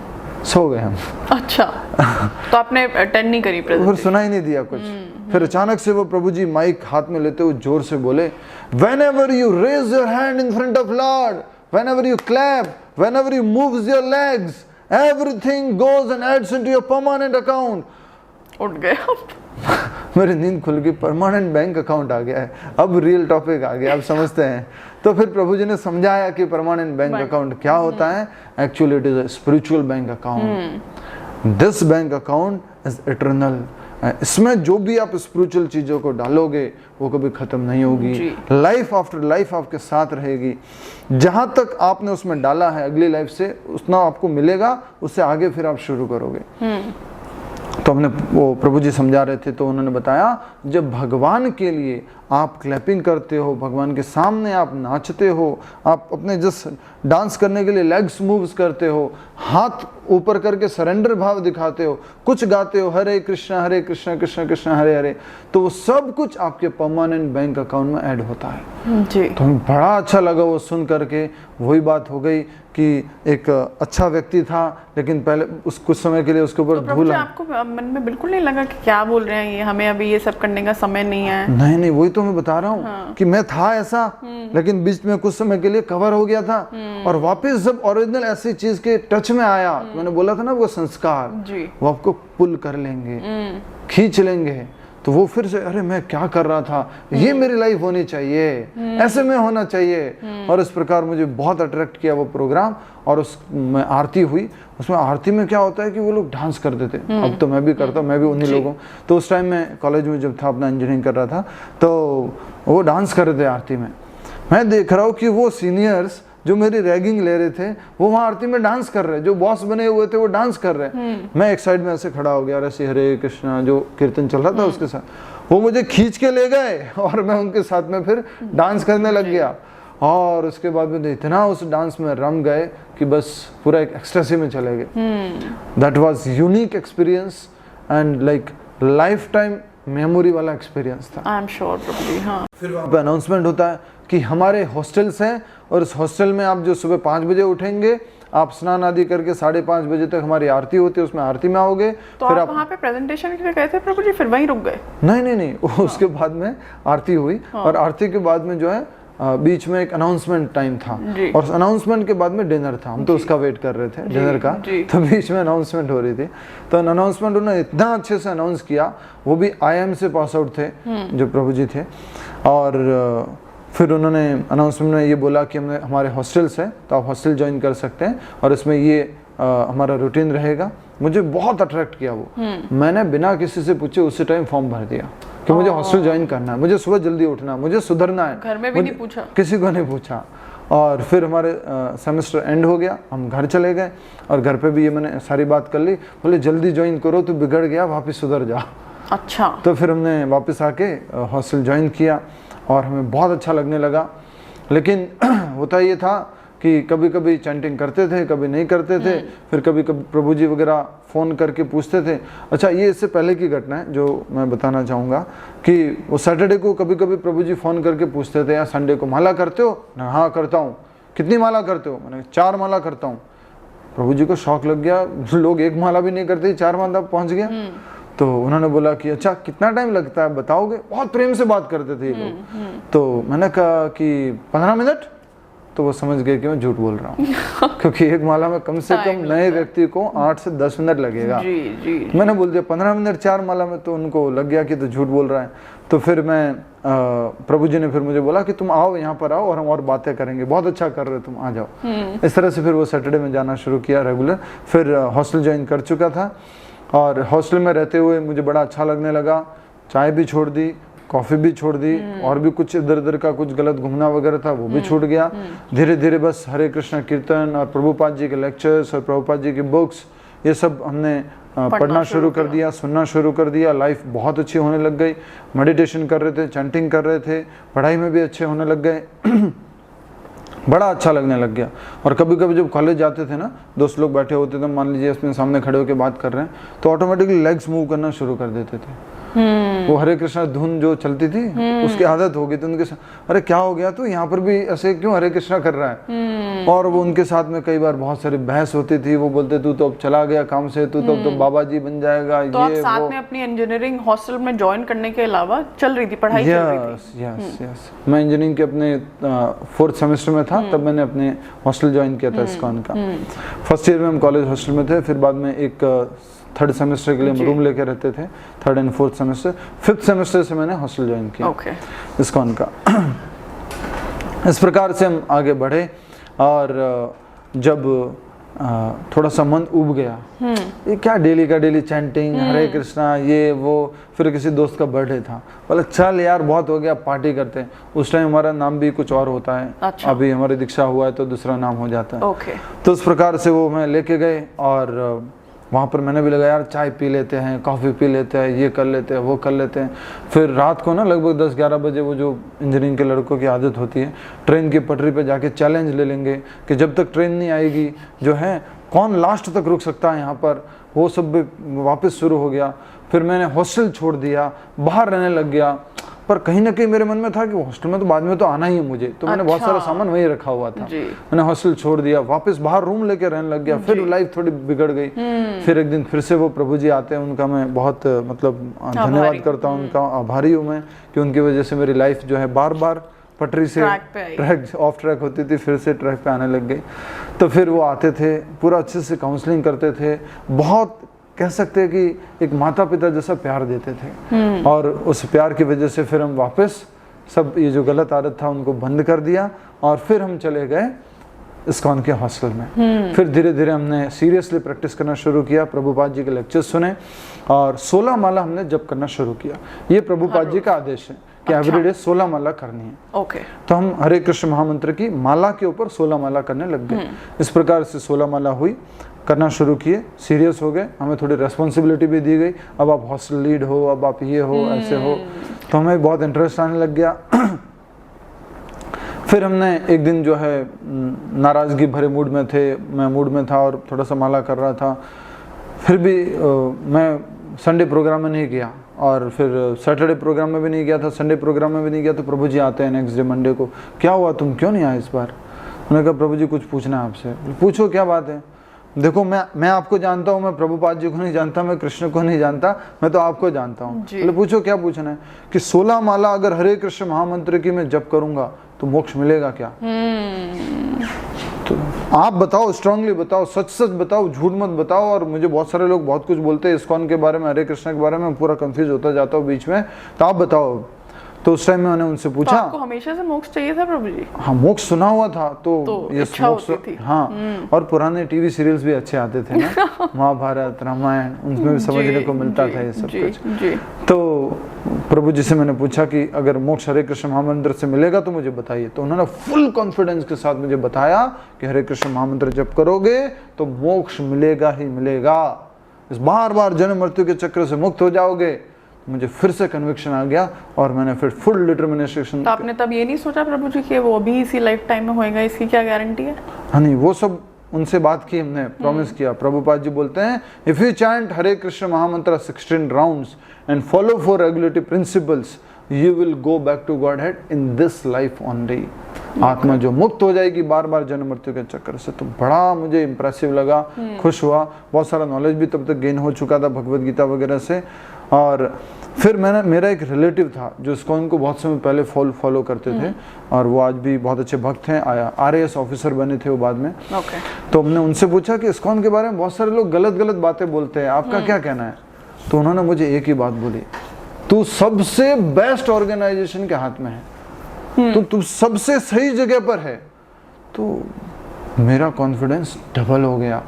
सो गए हम। अच्छा। तो आपने अटेंड नहीं करी प्रेजेंटेशन? फिर सुना ही नहीं दिया कुछ। फिर अचानक से वो प्रभु जी माइक हाथ में लेते हुए जोर से बोले, Whenever you raise your hand in front of Lord, whenever you clap, whenever you moves your legs, everything goes and adds into your permanent account. उठ गए आप? मेरी नींद खुल गई, परमानेंट बैंक अकाउंट आ गया है, अब रियल टॉपिक आ गया, आप समझते हैं। तो फिर प्रभु जी ने समझाया कि परमानेंट बैंक अकाउंट क्या होता है। Actually it is a spiritual bank account. This bank account is eternal. इसमें जो भी आप स्पिरिचुअल चीजों को डालोगे वो कभी खत्म नहीं होगी, लाइफ आफ्टर लाइफ आपके साथ रहेगी। जहां तक आपने उसमें डाला है अगली लाइफ से उतना आपको मिलेगा, उससे आगे फिर आप शुरू करोगे। तो हमने वो प्रभु जी समझा रहे थे, तो उन्होंने बताया जब भगवान के लिए आप क्लैपिंग करते हो, भगवान के सामने आप नाचते हो, आप अपने जस्ट डांस करने के लिए लेग्स मूव्स करते हो, हाथ ऊपर करके सरेंडर भाव दिखाते हो, कुछ गाते हो हरे कृष्णा कृष्ण कृष्ण हरे हरे, तो वो सब कुछ आपके परमानेंट बैंक अकाउंट में ऐड होता है जी। तो हमें बड़ा अच्छा लगा वो सुन करके। वही बात हो गई कि एक अच्छा व्यक्ति था, लेकिन पहले उस कुछ समय के लिए उसके ऊपर धूल। आपको मन में बिल्कुल नहीं लगा कि क्या बोल रहे हैं ये, हमें अभी ये सब करने का समय नहीं है? नहीं, वही तो मैं बता रहा हूँ कि मैं था ऐसा, लेकिन बीच में कुछ समय के लिए कवर हो गया था, और वापस जब ओरिजिनल ऐसी चीज के टच में आया, तो मैंने बोला था ना वो संस्कार वो आपको पुल कर लेंगे, खींच लेंगे। तो वो फिर से अरे मैं क्या कर रहा था, ये मेरी लाइफ होनी चाहिए, ऐसे में होना चाहिए। और इस प्रकार मुझे बहुत अट्रैक्ट किया वो प्रोग्राम। और उसमें आरती हुई, उसमें आरती में क्या होता है कि वो लोग डांस करते थे। अब तो मैं भी करता हूँ, मैं भी उन्हीं लोगों। तो उस टाइम मैं कॉलेज में जब था, अपना इंजीनियरिंग कर रहा था, तो वो डांस कर रहे थे आरती में। मैं देख रहा हूँ कि वो सीनियर्स जो मेरी रैगिंग ले रहे थे वो वहाँ आरती में डांस कर रहे, जो बॉस बने हुए थे वो डांस कर रहे। मैं एक साइड में ऐसे खड़ा हो गया और ऐसे हरे कृष्णा जो कीर्तन चल रहा था उसके साथ, वो मुझे खींच के ले गए और मैं उनके साथ में फिर डांस करने लग गया। और उसके बाद में इतना उस डांस में रम गए कि बस पूरा एक एक्सटेसी में चले गए। That was unique experience and like life time memory वाला एक्सपीरियंस था। आई एम श्योर प्रभु। हाँ, फिर वहाँ पे अनाउंसमेंट होता है कि हमारे हॉस्टल्स हैं और इस हॉस्टल में आप जो सुबह 5 बजे उठेंगे, आप स्नान आदि करके 5:30 बजे तक हमारी आरती होती है, उसमें आरती में आओगे। तो फिर आप वहाँ पे प्रेजेंटेशन के लिए गए थे प्रभु जी, फिर वहीं रुक गए? नहीं, उसके बाद में आरती हुई। और आरती के बाद में जो है बीच में एक अनाउंसमेंट टाइम था और अनाउंसमेंट के बाद में डिनर था। हम तो उसका वेट कर रहे थे डिनर का, तो बीच में अनाउंसमेंट हो रही थी। तो अनाउंसमेंट उन्होंने इतना अच्छे से अनाउंस किया, वो भी IIM से पास आउट थे जो प्रभु जी थे। और फिर उन्होंने अनाउंसमेंट में ये बोला कि हमारे हॉस्टल्स है तो आप हॉस्टल ज्वाइन कर सकते हैं और इसमें ये हमारा रूटीन रहेगा। मुझे बहुत अट्रैक्ट किया वो। मैंने बिना किसी से पूछे उसी टाइम फॉर्म भर दिया कि मुझे हॉस्टल ज्वाइन करना है, मुझे सुबह जल्दी उठना है, मुझे सुधरना है। घर में भी नहीं पूछा? किसी को नहीं पूछा। और फिर हमारे सेमेस्टर एंड हो गया, हम घर चले गए और घर पे भी ये मैंने सारी बात कर ली। बोले जल्दी ज्वाइन करो, तो बिगड़ गया, वापस सुधर जा। अच्छा। तो फिर हमने वापस आके हॉस्टल ज्वाइन किया और हमें बहुत अच्छा लगने लगा। लेकिन होता ये था कि कभी कभी चैंटिंग करते थे, कभी नहीं करते थे। फिर कभी कभी प्रभु जी वगैरह फ़ोन करके पूछते थे। अच्छा, ये इससे पहले की घटना है जो मैं बताना चाहूँगा कि वो सैटरडे को कभी कभी प्रभु जी फ़ोन करके पूछते थे, यार संडे को माला करते हो ना? हाँ करता हूँ। कितनी माला करते हो? मैंने 4 माला करता हूँ। प्रभु जी को शौक लग गया, लोग 1 माला भी नहीं करते, 4 माला पहुँच गया। तो उन्होंने बोला कि अच्छा कितना टाइम लगता है बताओगे? बहुत प्रेम से बात करते थे ये लोग। तो मैंने कहा कि 15 मिनट। तो वो समझ गए कि मैं झूठ बोल रहा हूँ क्योंकि 1 माला में कम से कम नए व्यक्ति को 8 से 10 मिनट लगेगा। जी। मैंने बोल दिया 15 मिनट 4 माला में, तो उनको लग गया कि तो झूठ बोल रहा है। तो फिर मैं प्रभु जी ने फिर मुझे बोला कि तुम आओ, यहाँ पर आओ और हम और बातें करेंगे, बहुत अच्छा कर रहे हो तुम, आ जाओ। इस तरह से फिर वो सैटरडे में जाना शुरू किया रेगुलर। फिर हॉस्टल ज्वाइन कर चुका था और हॉस्टल में रहते हुए मुझे बड़ा अच्छा लगने लगा। चाय भी छोड़ दी, कॉफ़ी भी छोड़ दी, और भी कुछ इधर उधर का कुछ गलत घूमना वगैरह था वो भी छूट गया। धीरे धीरे बस हरे कृष्णा कीर्तन और प्रभुपाद जी के लेक्चर्स और प्रभुपाद जी की बुक्स, ये सब हमने पढ़ना शुरू कर दिया, सुनना शुरू कर दिया। लाइफ बहुत अच्छी होने लग गई। मेडिटेशन कर रहे थे, चैंटिंग कर रहे थे, पढ़ाई में भी अच्छे होने लग गए। बड़ा अच्छा लगने लग गया। और कभी कभी जब कॉलेज जाते थे ना, दोस्त लोग बैठे होते थे, मान लीजिए अपने सामने खड़े होकर बात कर रहे हैं, तो ऑटोमेटिकली लेग्स मूव करना शुरू कर देते थे। वो हरे कृष्णा धुन जो चलती थी उसकी आदत हो गई थी उनके साथ। अरे क्या हो गया, तो यहाँ पर भी ऐसे क्यों हरे कृष्णा कर रहा है? और वो उनके साथ में कई बार बहुत सारी बहस होती थी। वो बोलते तू तो अब चला गया काम से, तू तो बाबा जी बन जाएगा। तो आप साथ में अपनी इंजीनियरिंग हॉस्टल में ज्वाइन करने के अलावा चल रही थी पढ़ाई? यस। मैं इंजीनियरिंग के अपने 4th सेमेस्टर में था, तब मैंने अपने हॉस्टल ज्वाइन किया था इस्कॉन का। फर्स्ट ईयर में हम कॉलेज हॉस्टल में थे, फिर बाद में एक 3rd सेमेस्टर के लिए हम रूम लेके रहते थे, 3rd and 4th semester. 5th semester से मैंने हॉस्टल ज्वाइन किया इस्कॉन का। इस प्रकार से हम आगे बढ़े और जब थोड़ा सा मन उब गया, ये क्या डेली का डेली चैंटिंग हरे कृष्णा ये वो। फिर किसी दोस्त का बर्थडे था, बोला चल यार बहुत हो गया, पार्टी करते हैं। उस टाइम हमारा नाम भी कुछ और होता है। अच्छा। अभी हमारी दीक्षा हुआ है तो दूसरा नाम हो जाता है। तो उस प्रकार से वो मैं लेके गए और वहाँ पर मैंने भी लगा यार चाय पी लेते हैं, कॉफ़ी पी लेते हैं, ये कर लेते हैं, वो कर लेते हैं। फिर रात को ना लगभग 10-11 बजे वो जो इंजीनियरिंग के लड़कों की आदत होती है, ट्रेन की पटरी पे जाके चैलेंज ले लेंगे कि जब तक ट्रेन नहीं आएगी जो है कौन लास्ट तक रुक सकता है यहाँ पर। वो सब वापस शुरू हो गया। फिर मैंने हॉस्टल छोड़ दिया, बाहर रहने लग गया। पर कहीं ना कहीं मेरे मन में था कि हॉस्टल में तो बाद में तो आना ही है मुझे, तो मैंने बहुत सारा सामान वहीं रखा हुआ था। मैंने हॉस्टल छोड़ दिया, वापस बाहर रूम लेके रहने लग गया। फिर लाइफ थोड़ी बिगड़ गई। फिर एक दिन फिर से वो प्रभु जी आते हैं, उनका मैं बहुत मतलब धन्यवाद करता हूँ, उनका आभारी हूँ मैं कि उनकी वजह से मेरी लाइफ जो है बार बार पटरी से ट्रैक ऑफ ट्रैक होती थी, फिर से ट्रैक पे आने लग गई। तो फिर वो आते थे, पूरा अच्छे से काउंसलिंग करते थे, बहुत कह सकते हैं कि एक माता पिता जैसा प्यार देते थे। और उस प्यार की वजह से फिर हम वापस सब ये जो गलत आदत था उनको बंद कर दिया और फिर हम चले गए इस्कॉन के हॉस्टल में। फिर धीरे धीरे हमने सीरियसली प्रैक्टिस करना शुरू किया, प्रभुपाद जी के लेक्चर्स सुने और 16 माला हमने जप करना शुरू किया। ये प्रभुपाद जी का आदेश है कि एवरीडे 16 माला करनी है। ओके। तो हम हरे कृष्ण महामंत्र की माला के ऊपर 16 माला करने लग गए। इस प्रकार से 16 माला हुई, करना शुरू किए, सीरियस हो गए, हमें थोड़ी रेस्पॉन्सिबिलिटी भी दी गई, अब आप हॉस्टल लीड हो, अब आप ये हो, ऐसे हो, तो हमें बहुत इंटरेस्ट आने लग गया। फिर हमने एक दिन जो है नाराज़गी भरे मूड में थे, मैं मूड में था और थोड़ा सा माला कर रहा था, फिर भी मैं संडे प्रोग्राम में नहीं गया और फिर सैटरडे प्रोग्राम में भी नहीं गया था, संडे प्रोग्राम में भी नहीं गया। तो प्रभु जी आते हैं नेक्स्ट डे मंडे को, क्या हुआ तुम क्यों नहीं आए इस बार? उन्होंने कहा प्रभु जी कुछ पूछना है आपसे। पूछो क्या बात है? देखो मैं आपको जानता हूँ, मैं प्रभुपाद जी को नहीं जानता, मैं कृष्ण को नहीं जानता, मैं तो आपको जानता हूँ। बोले पूछो क्या पूछना है? कि 16 माला अगर हरे कृष्ण महामंत्र की मैं जप करूंगा तो मोक्ष मिलेगा क्या? तो आप बताओ, स्ट्रांगली बताओ, सच सच बताओ, झूठ मत बताओ। और मुझे बहुत सारे लोग बहुत कुछ बोलते हैं इस्कॉन के बारे में, हरे कृष्ण के बारे में, मैं पूरा कंफ्यूज होता जाता हूँ बीच में, तो आप बताओ। तो उस टाइम मैंने उनसे पूछा, तो आपको हमेशा से मोक्ष चाहिए था प्रभु जी? हाँ, मोक्ष सुना हुआ था तो ये मोक्ष, हाँ। और पुराने टीवी सीरियल्स भी अच्छे आते थे ना, महाभारत, रामायण, उनमें भी समझने को मिलता था ये सब कुछ। तो प्रभु जी से मैंने पूछा कि अगर मोक्ष हरे कृष्ण महामंत्र से मिलेगा तो मुझे बताइए। तो उन्होंने फुल कॉन्फिडेंस के साथ मुझे बताया कि हरे कृष्ण महामंत्र जप करोगे तो मोक्ष मिलेगा ही मिलेगा, इस बार बार जन्म मृत्यु के चक्र से मुक्त हो जाओगे। मुझे फिर से कन्विक्शन आ गया और मैंने फिर फुल डिटर्मिनेशन। तो आपने तब ये नहीं सोचा प्रभु जी कि वो अभी इसी लाइफ टाइम में होएगा, इसकी क्या गारंटी है? हाँ नहीं, वो सब उनसे बात की हमने, प्रॉमिस किया। प्रभुपाद जी बोलते हैं, if you chant Hare Krishna महामंत्र 16 rounds and follow 4 regulatory principles, you will go back to Godhead in this life only. आत्मा जो मुक्त हो जाएगी बार बार जन्म मृत्यु के चक्कर से। तो बड़ा मुझे इंप्रेसिव लगा, खुश हुआ। बहुत सारा नॉलेज भी तब तक गेन हो चुका था भगवद गीता वगैरह से। और फिर मेरा एक रिलेटिव था जो इस्कॉन को बहुत समय पहले फॉलो करते थे और वो आज भी बहुत अच्छे भक्त हैं, RAS ऑफिसर बने थे वो बाद में। तो हमने उनसे पूछा कि इस्कॉन के बारे में बहुत सारे लोग गलत गलत बातें बोलते हैं, आपका क्या कहना है? तो उन्होंने मुझे एक ही बात बोली, तू सबसे बेस्ट ऑर्गेनाइजेशन के हाथ में है, तो तू सबसे सही जगह पर है। तो मेरा कॉन्फिडेंस डबल हो गया।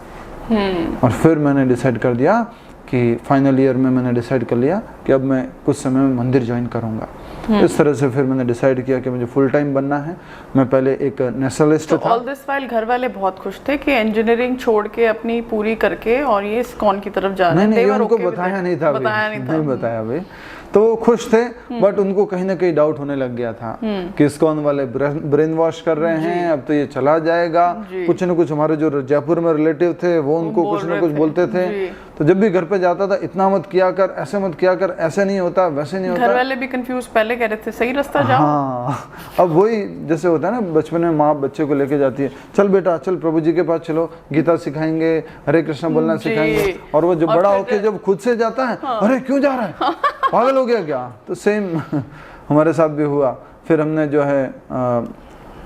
और फिर मैंने डिसाइड कर दिया कि फाइनल ईयर में मैंने डिसाइड कर लिया कि अब मैं कुछ समय में मंदिर ज्वाइन करूंगा। इस तरह से फिर मैंने डिसाइड किया कि मुझे फुल टाइम बनना है। मैं पहले एक नेशनलिस्ट था। ऑल दिस वाइल घर वाले बहुत खुश थे कि इंजीनियरिंग छोड़ के अपनी पूरी करके और ये इस्कॉन की तरफ जा रहे हैं। नहीं, उनको बताया नहीं था, नहीं बताया भाई। तो वो खुश थे, बट उनको कहीं ना कहीं डाउट होने लग गया था कि इस्कॉन वाले ब्रेन वॉश कर रहे हैं, अब तो ये चला जाएगा। कुछ न कुछ हमारे जो जयपुर में रिलेटिव थे वो उनको कुछ न कुछ बोलते थे। तो जब भी घर पे जाता था, इतना मत किया कर, ऐसे मत किया कर, ऐसे नहीं होता, वैसे नहीं होता। घर वाले भी कंफ्यूज पहले कह रहे थे सही रास्ता जाओ। हाँ, अब वही जैसे होता है ना, बचपन में माँ बच्चे को लेके जाती है, चल बेटा चल प्रभु जी के पास चलो, गीता सिखाएंगे, हरे कृष्ण बोलना सिखाएंगे। और वो जब बड़ा होके जब खुद से जाता है, अरे क्यों जा रहा है, पागल हो गया क्या? तो सेम हमारे साथ भी हुआ। फिर हमने जो है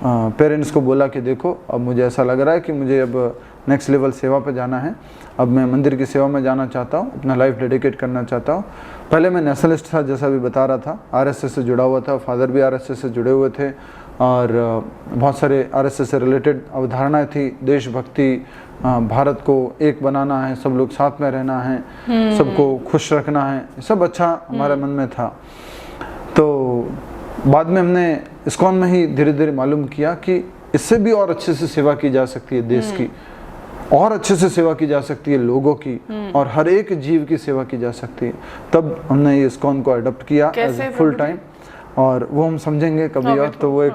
पेरेंट्स को बोला कि देखो अब मुझे ऐसा लग रहा है कि मुझे अब नेक्स्ट लेवल सेवा पे जाना है, अब मैं मंदिर की सेवा में जाना चाहता हूँ, अपना लाइफ डेडिकेट करना चाहता हूँ। पहले मैं नेशनलिस्ट था, जैसा भी बता रहा था, RSS से जुड़ा हुआ था, फादर भी RSS से जुड़े हुए थे और बहुत सारे RSS से रिलेटेड अवधारणाएं थी, देशभक्ति, भारत को एक बनाना है, सब लोग साथ में रहना है, सबको खुश रखना है, सब अच्छा हमारे मन में था। तो बाद में हमने इस्कॉन में ही धीरे धीरे मालूम किया कि इससे भी और अच्छे से सेवा की जा सकती है, देश की और अच्छे से सेवा की जा सकती है, लोगों की, और हर एक जीव की सेवा की जा सकती है। तब हमने ये इस्कॉन को अडॉप्ट किया एज ए फुल टाइम, और वो हम समझेंगे कभी और, तो वो एक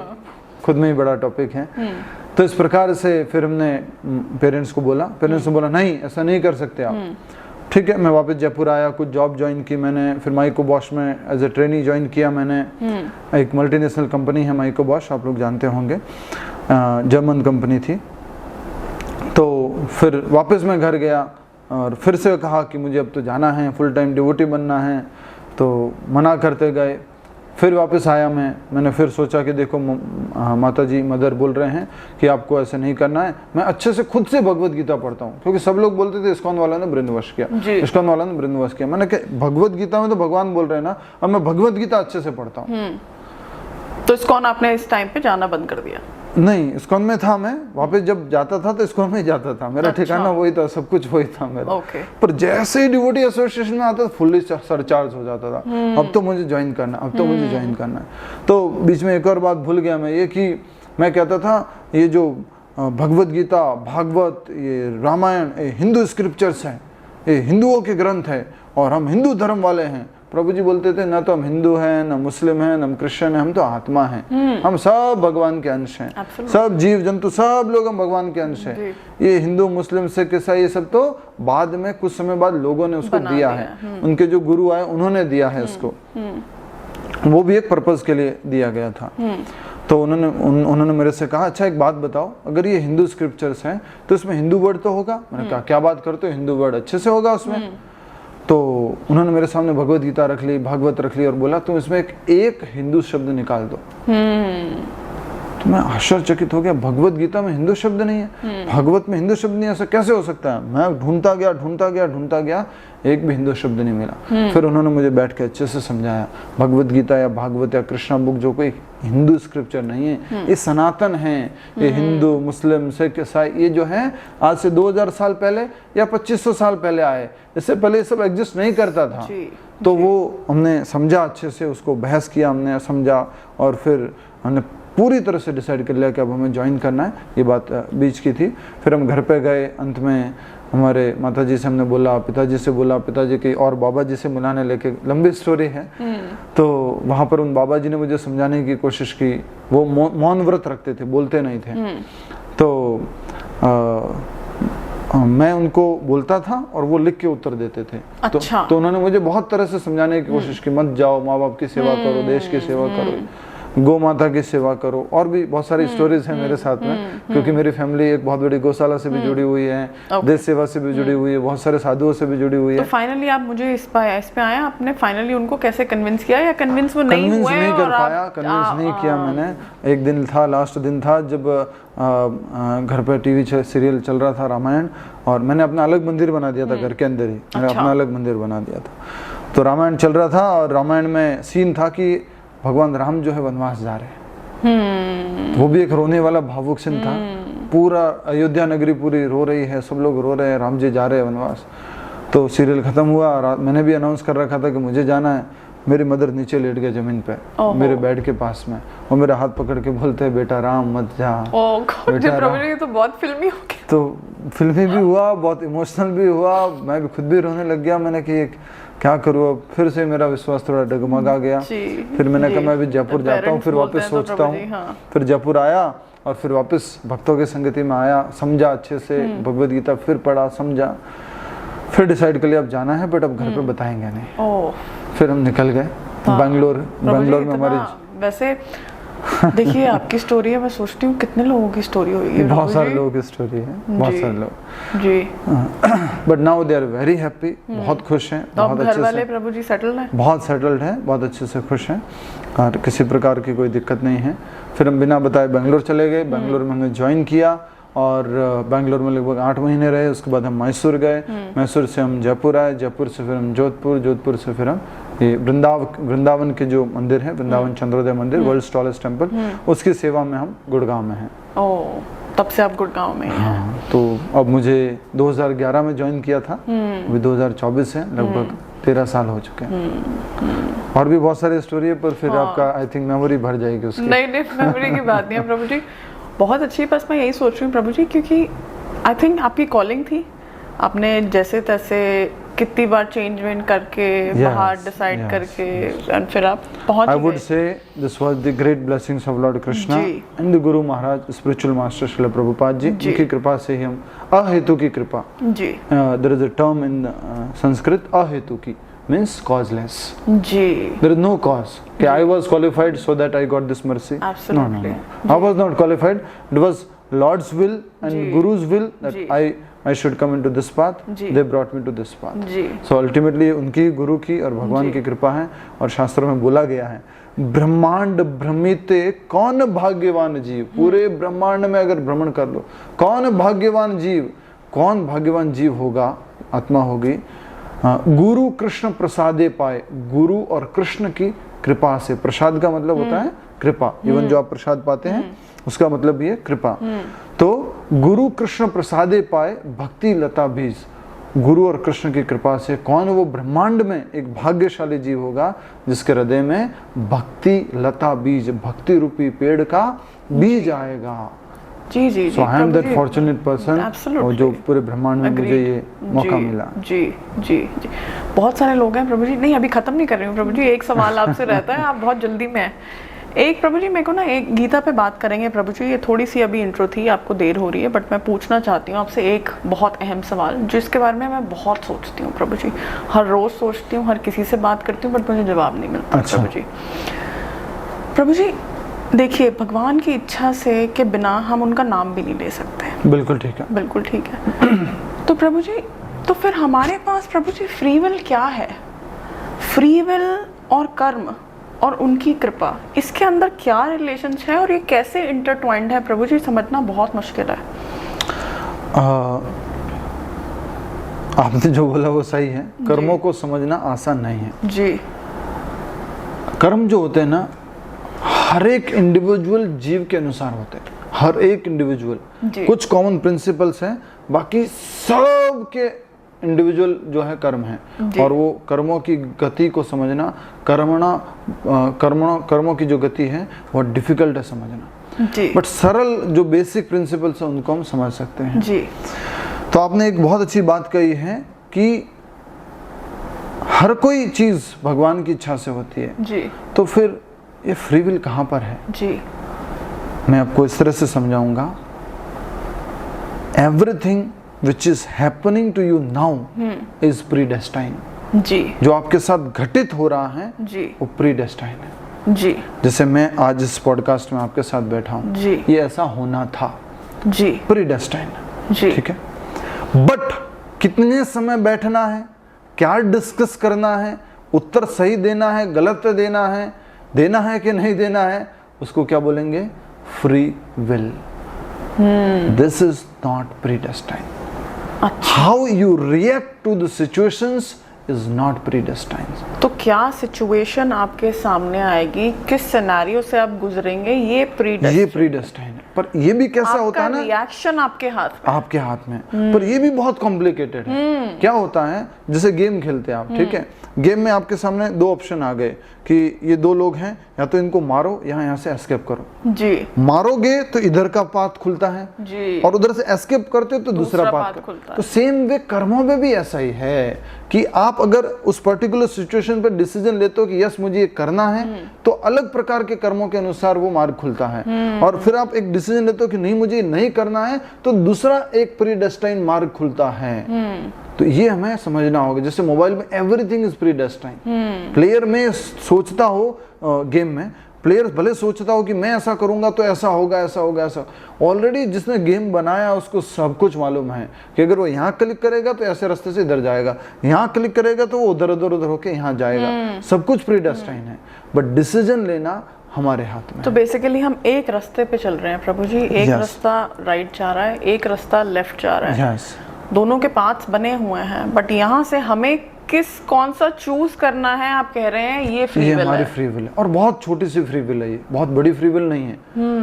खुद में ही बड़ा टॉपिक है। तो इस प्रकार से फिर हमने पेरेंट्स को बोला, पेरेंट्स ने बोला नहीं ऐसा नहीं कर सकते आप। ठीक है, मैं वापस जयपुर आया, कुछ जॉब ज्वाइन की मैंने, फिर माइको बॉश में एज ए ट्रेनी ज्वाइन किया मैंने। एक मल्टीनेशनल कंपनी है माइको बॉश, आप लोग जानते होंगे, जर्मन कंपनी थी। तो फिर वापस मैं घर गया और फिर से कहा कि मुझे अब तो जाना है, फुल टाइम डिवोटी बनना है, तो मना करते गए। फिर वापस आया मैंने फिर सोचा कि देखो माता जी मदर बोल रहे हैं कि आपको ऐसे नहीं करना है। मैं अच्छे से खुद से भगवत गीता पढ़ता हूँ, क्योंकि सब लोग बोलते थे इस्कॉन वाला ने ब्रेन वॉश किया, इस्कॉन वाला ने ब्रेन वॉश किया। मैंने कहा भगवत गीता में तो भगवान बोल रहे हैं ना, अब मैं भगवत गीता अच्छे से पढ़ता हूँ। तो इस्कॉन आपने इस टाइम पे जाना बंद कर दिया? नहीं, इस्कॉन में था मैं, वापस जब जाता था तो इस्कॉन में ही जाता था, मेरा ठिकाना वही था, सब कुछ वही था मेरा। ओके। पर जैसे ही डिवोटी एसोसिएशन में आता था फुल्ली सरचार्ज हो जाता था, अब तो मुझे ज्वाइन करना, अब तो मुझे ज्वाइन करना है। तो बीच में एक और बात भूल गया मैं, ये कि मैं कहता था ये जो भगवत गीता, भागवत, ये रामायण, ये हिंदू स्क्रिप्चर्स हैं, ये हिंदुओं के ग्रंथ है और हम हिंदू धर्म वाले हैं। प्रभु जी बोलते थे ना तो हम हिंदू हैं, ना मुस्लिम हैं, ना क्रिश्चियन हैं, हम तो आत्मा हैं, हम सब भगवान के अंश हैं, सब जीव जंतु सब लोग हम भगवान के अंश हैं। ये हिंदू मुस्लिम सिख ईसाई ये सब तो बाद में कुछ समय बाद लोगों ने उसको दिया है, उनके जो गुरु आए उन्होंने दिया है इसको, वो भी एक पर्पज के लिए दिया गया था। तो उन्होंने मेरे से कहा अच्छा एक बात बताओ, अगर ये हिंदू स्क्रिप्चर्स हैं तो इसमें हिंदू वर्ड तो होगा। मैंने कहा क्या बात करते हो, हिंदू वर्ड अच्छे से होगा उसमें। तो उन्होंने मेरे सामने भगवत गीता रख ली, भागवत रख ली और बोला तुम इसमें एक हिंदू शब्द निकाल दो। तो मैं आश्चर्यचकित हो गया, भगवत गीता में हिंदू शब्द नहीं है, भागवत में हिंदू शब्द नहीं है, ऐसा कैसे हो सकता है। मैं ढूंढता गया, एक भी हिंदू शब्द नहीं मिला। फिर उन्होंने मुझे बैठ के अच्छे से समझाया, भगवत गीता या भागवत या कृष्णा बुक जो कोई हिंदू स्क्रिप्चर नहीं है, ये सनातन है, ये हिंदू मुस्लिम सिख ईसाई ये जो है आज से 2000 साल पहले या 2500 साल पहले आए, इससे पहले ये सब एग्जिस्ट नहीं करता था। तो वो हमने समझा अच्छे से, उसको बहस किया, हमने समझा और फिर हमने पूरी तरह से डिसाइड कर लिया कि अब हमें ज्वाइन करना है। ये बात बीच की थी। फिर हम घर पे गए, अंत में हमारे माताजी से हमने बोला, पिताजी से बोला, पिताजी की और बाबा जी से मिलाने लेके, लंबी स्टोरी है। तो वहाँ पर उन बाबा जी ने मुझे समझाने की कोशिश की, वो मौन व्रत रखते थे, बोलते नहीं थे। तो मैं उनको बोलता था और वो लिख के उत्तर देते थे। अच्छा। तो उन्होंने मुझे बहुत तरह से समझाने की कोशिश की, मत जाओ, माँ बाप की सेवा करो, देश की सेवा करो, गौ माता की सेवा करो, और भी बहुत सारी स्टोरीज हैं मेरे साथ में, क्योंकि मेरी फैमिली एक बहुत बड़ी गौशाला से भी जुड़ी हुई है, देश सेवा से भी जुड़ी हुई है, बहुत सारे साधुओं से भी जुड़ी हुई है। तो फाइनली आप मुझे इस पे आया, आपने फाइनली उनको कैसे कन्विंस किया या कन्विंस वो नहीं हुए? नहीं कर पाया, कन्विंस नहीं किया मैंने। एक दिन था, लास्ट दिन था, जब घर पे टीवी सीरियल चल रहा था रामायण, और मैंने अपना अलग मंदिर बना दिया था घर के अंदर ही, मैंने अपना अलग मंदिर बना दिया था। तो रामायण चल रहा था और रामायण में सीन था कि भगवान राम जो है वनवास जा रहे हैं। वो भी एक रोने वाला भावुक सीन था, पूरा अयोध्या नगरी पूरी रो रही है, सब लोग रो रहे हैं, राम जी जा रहे हैं वनवास। तो सीरियल खत्म हुआ, मैंने भी अनाउंस कर रखा था कि मुझे जाना है। मेरी मदर नीचे लेट गए जमीन पे मेरे बेड के पास में, और मेरा हाथ पकड़ के बोलते हैं बेटा राम मत जा। बेटा राम। ये तो बहुत फिल्मी हो गया। तो फिल्मी भी हुआ, बहुत इमोशनल भी हुआ, मैं भी खुद भी रोने लग गया। मैंने कि क्या करूँ अब, फिर से मेरा विश्वास थोड़ा डगमगा गया। फिर मैंने कहा मैं भी जयपुर जाता हूँ, फिर वापस सोचता हूँ। फिर जयपुर आया और फिर वापस भक्तों की संगति में आया, समझा अच्छे से भगवद गीता, फिर पढ़ा, समझा, फिर डिसाइड कर लिया अब जाना है, बट अब घर पे बताएंगे नहीं। फिर हम निकल गए बैंगलोर में हमारी। वैसे देखिए आपकी स्टोरी है, मैं सोचती हूँ कितने लोगों की स्टोरी होगी। बहुत सारे लोगों की स्टोरी है, बहुत सारे लोग जी। But now they are very happy, बहुत खुश हैं, बहुत अच्छे से। घर वाले प्रभु जी सेटल्ड हैं, बहुत सेटल्ड हैं, बहुत अच्छे से खुश हैं और किसी प्रकार की कोई दिक्कत नहीं है। फिर हम बिना बताए बैंगलोर चले गए, बैंगलोर में हमने ज्वाइन किया और बैंगलोर में लगभग 8 महीने रहे। उसके बाद हम मैसूर गए, मैसूर से हम जयपुर आए, जयपुर से फिर हम जोधपुर, जोधपुर से फिर हम ये वृंदावन के जो मंदिर है, वृंदावन चंद्रोदय मंदिर, वर्ल्ड्स टॉलेस्ट टेम्पल, उसकी सेवा में हम गुड़गांव में हैं। तब से आप गुड़गांव में हैं। हाँ, तो अब मुझे 2011 में ज्वाइन किया था, अभी 2024 है, लगभग 13 साल हो चुके हैं। और भी बहुत सारी स्टोरी है, पर फिर आपका आई थिंक मेमोरी भर जाएगी उसकी। नहीं मेमोरी की बात नहीं है प्रभु जी, बहुत अच्छी। बस मैं यही सोच रही हूँ प्रभु जी, क्योंकि आई थिंक आपकी कॉलिंग थी, आपने जैसे तैसे कितनी बार चेंजमेंट करके बाहर डिसाइड करके और फिर आप पहुंच गए। I would say this was the great blessings of Lord Krishna and the Guru Maharaj, spiritual master Srila Prabhupada जी, उनकी कृपा से ही हम अहेतु की कृपा जी। There is a term in Sanskrit, अहेतु की means causeless ji. There is no cause कि I was qualified so that I got this mercy. Absolutely. No. I was not qualified. It was Lord's will and Guru's will that I should come into this path. They brought me to this path. So ultimately उनकी गुरु की और भगवान की कृपा है। और शास्त्रों में बोला गया है, ब्रह्मांड भ्रमिते कौन भाग्यवान जीव। पूरे ब्रह्मांड में अगर भ्रमण कर लो, कौन भाग्यवान जीव, कौन भाग्यवान जीव होगा, आत्मा होगी, गुरु कृष्ण प्रसादे पाए, गुरु और कृष्ण की कृपा से। प्रसाद का मतलब होता है कृपा। इवन जो आप प्रसाद पाते हैं उसका मतलब भी है कृपा। तो गुरु कृष्ण प्रसादे पाए भक्ति लता बीज, गुरु और कृष्ण की कृपा से कौन वो ब्रह्मांड में एक भाग्यशाली जीव होगा जिसके हृदय में भक्ति लता बीज, भक्ति रूपी पेड़ का बीज आएगा। जी जी So I am that fortunate person और जो पूरे ब्रह्मांड में मुझे ये मौका मिला। जी जी जी, बहुत सारे लोग हैं प्रभु जी। नहीं, अभी खत्म नहीं कर रही हूँ प्रभु जी, एक सवाल आपसे रहता है, आप बहुत जल्दी में हैं। एक प्रभु जी मेरे को ना एक गीता पे बात करेंगे प्रभु जी, ये थोड़ी सी अभी इंट्रो थी, आपको देर हो रही है, बट मैं पूछना चाहती हूँ आपसे एक बहुत अहम सवाल जिसके बारे में मैं बहुत सोचती हूँ प्रभु जी, हर रोज सोचती हूँ, हर किसी से बात करती हूँ, बट मुझे जवाब नहीं मिलता। अच्छा। प्रभु जी, प्रभु जी देखिए, भगवान की इच्छा से के बिना हम उनका नाम भी नहीं ले सकते। बिल्कुल ठीक है, बिल्कुल ठीक है। तो प्रभु जी, तो फिर हमारे पास प्रभु जी फ्री विल क्या है? फ्री विल और कर्म और उनकी कृपा, इसके अंदर क्या रिलेशन है और ये कैसे इंटरट्वाइंड है प्रभु जी, समझना बहुत मुश्किल है। आपने जो बोला वो सही है, कर्मों को समझना आसान नहीं है जी। कर्म जो होते हैं ना, हर एक इंडिविजुअल जीव के अनुसार होते हैं, हर एक इंडिविजुअल। कुछ कॉमन प्रिंसिपल्स हैं, बाकी सब के इंडिविजुअल जो है कर्म है, और वो कर्मों की गति को समझना, कर्मों की जो गति है वो डिफिकल्ट है समझना जी। बट सरल जो बेसिक प्रिंसिपल्स हैं उनको हम समझ सकते हैं जी। तो आपने एक बहुत अच्छी बात कही है कि हर कोई चीज भगवान की इच्छा से होती है जी। तो फिर ये फ्री विल कहाँ पर है जी? मैं आपको इस तरह से समझाऊंगा। Everything which is happening to you now is predestined जी। जो आपके साथ घटित हो रहा है जी, वो प्रीडेस्टाइन्ड है जी। जैसे मैं आज इस पॉडकास्ट में आपके साथ बैठा हूं जी, ये ऐसा होना था जी, प्रीडेस्टाइन्ड जी, ठीक है। बट कितने समय बैठना है, क्या डिस्कस करना है, उत्तर सही देना है, गलत देना है कि नहीं देना है, उसको क्या बोलेंगे? Free will. This is not predestined. How you react to the situations is not predestined. तो क्या सिचुएशन आपके सामने आएगी, किस सिनेरियो से आप गुजरेंगे, ये प्रीडेस्टाइन्ड है। पर ये भी कैसा होता है ना, रिएक्शन आपके हाथ में, पर ये भी बहुत कॉम्प्लिकेटेड है। क्या होता है, जैसे गेम खेलते हैं आप, ठीक है, गेम में आपके सामने दो ऑप्शन आ गए कि ये दो लोग हैं, या तो इनको मारो या यहाँ से एस्केप करो जी। मारोगे तो इधर का पाथ खुलता है जी, और उधर से एस्केप करते हो तो दूसरा पाथ खुलता है। तो सेम वे कर्मों में भी ऐसा ही है कि आप अगर उस पर्टिकुलर सिचुएशन पर डिसीजन लेते हो कि यस मुझे ये करना है, तो अलग प्रकार के कर्मों के अनुसार वो मार्ग खुलता है। और फिर आप एक डिसीजन लेते हो कि नहीं मुझे नहीं करना है, तो दूसरा एक प्रीडेस्टाइन्ड मार्ग खुलता है। तो ये हमें समझना होगा। जैसे मोबाइल में एवरीथिंग इज प्रीडेस्टाइन्ड। प्लेयर में सोचता हो, गेम में प्लेयर भले सोचता हो कि मैं ऐसा करूंगा तो ऐसा होगा, ऐसा होगा, ऐसा, ऑलरेडी जिसने गेम बनाया उसको सब कुछ मालूम है कि अगर वो यहाँ क्लिक करेगा तो ऐसे रास्ते से इधर जाएगा, यहाँ क्लिक करेगा तो वो उधर होके यहाँ जाएगा। सब कुछ प्रीडेस्टाइन्ड है, बट डिसीजन लेना हमारे हाथ में। तो बेसिकली हम एक रास्ते पे चल रहे हैं प्रभु जी, एक रास्ता राइट जा रहा है, एक रास्ता लेफ्ट जा रहा है। दोनों के पाथ्स बने हुए हैं, बट यहाँ से हमें कौन सा चूज करना है? आप कह रहे हैं ये फ्री विल है। हमारी फ्री विल है, और बहुत छोटी सी फ्री विल है, ये बहुत बड़ी फ्री विल नहीं है,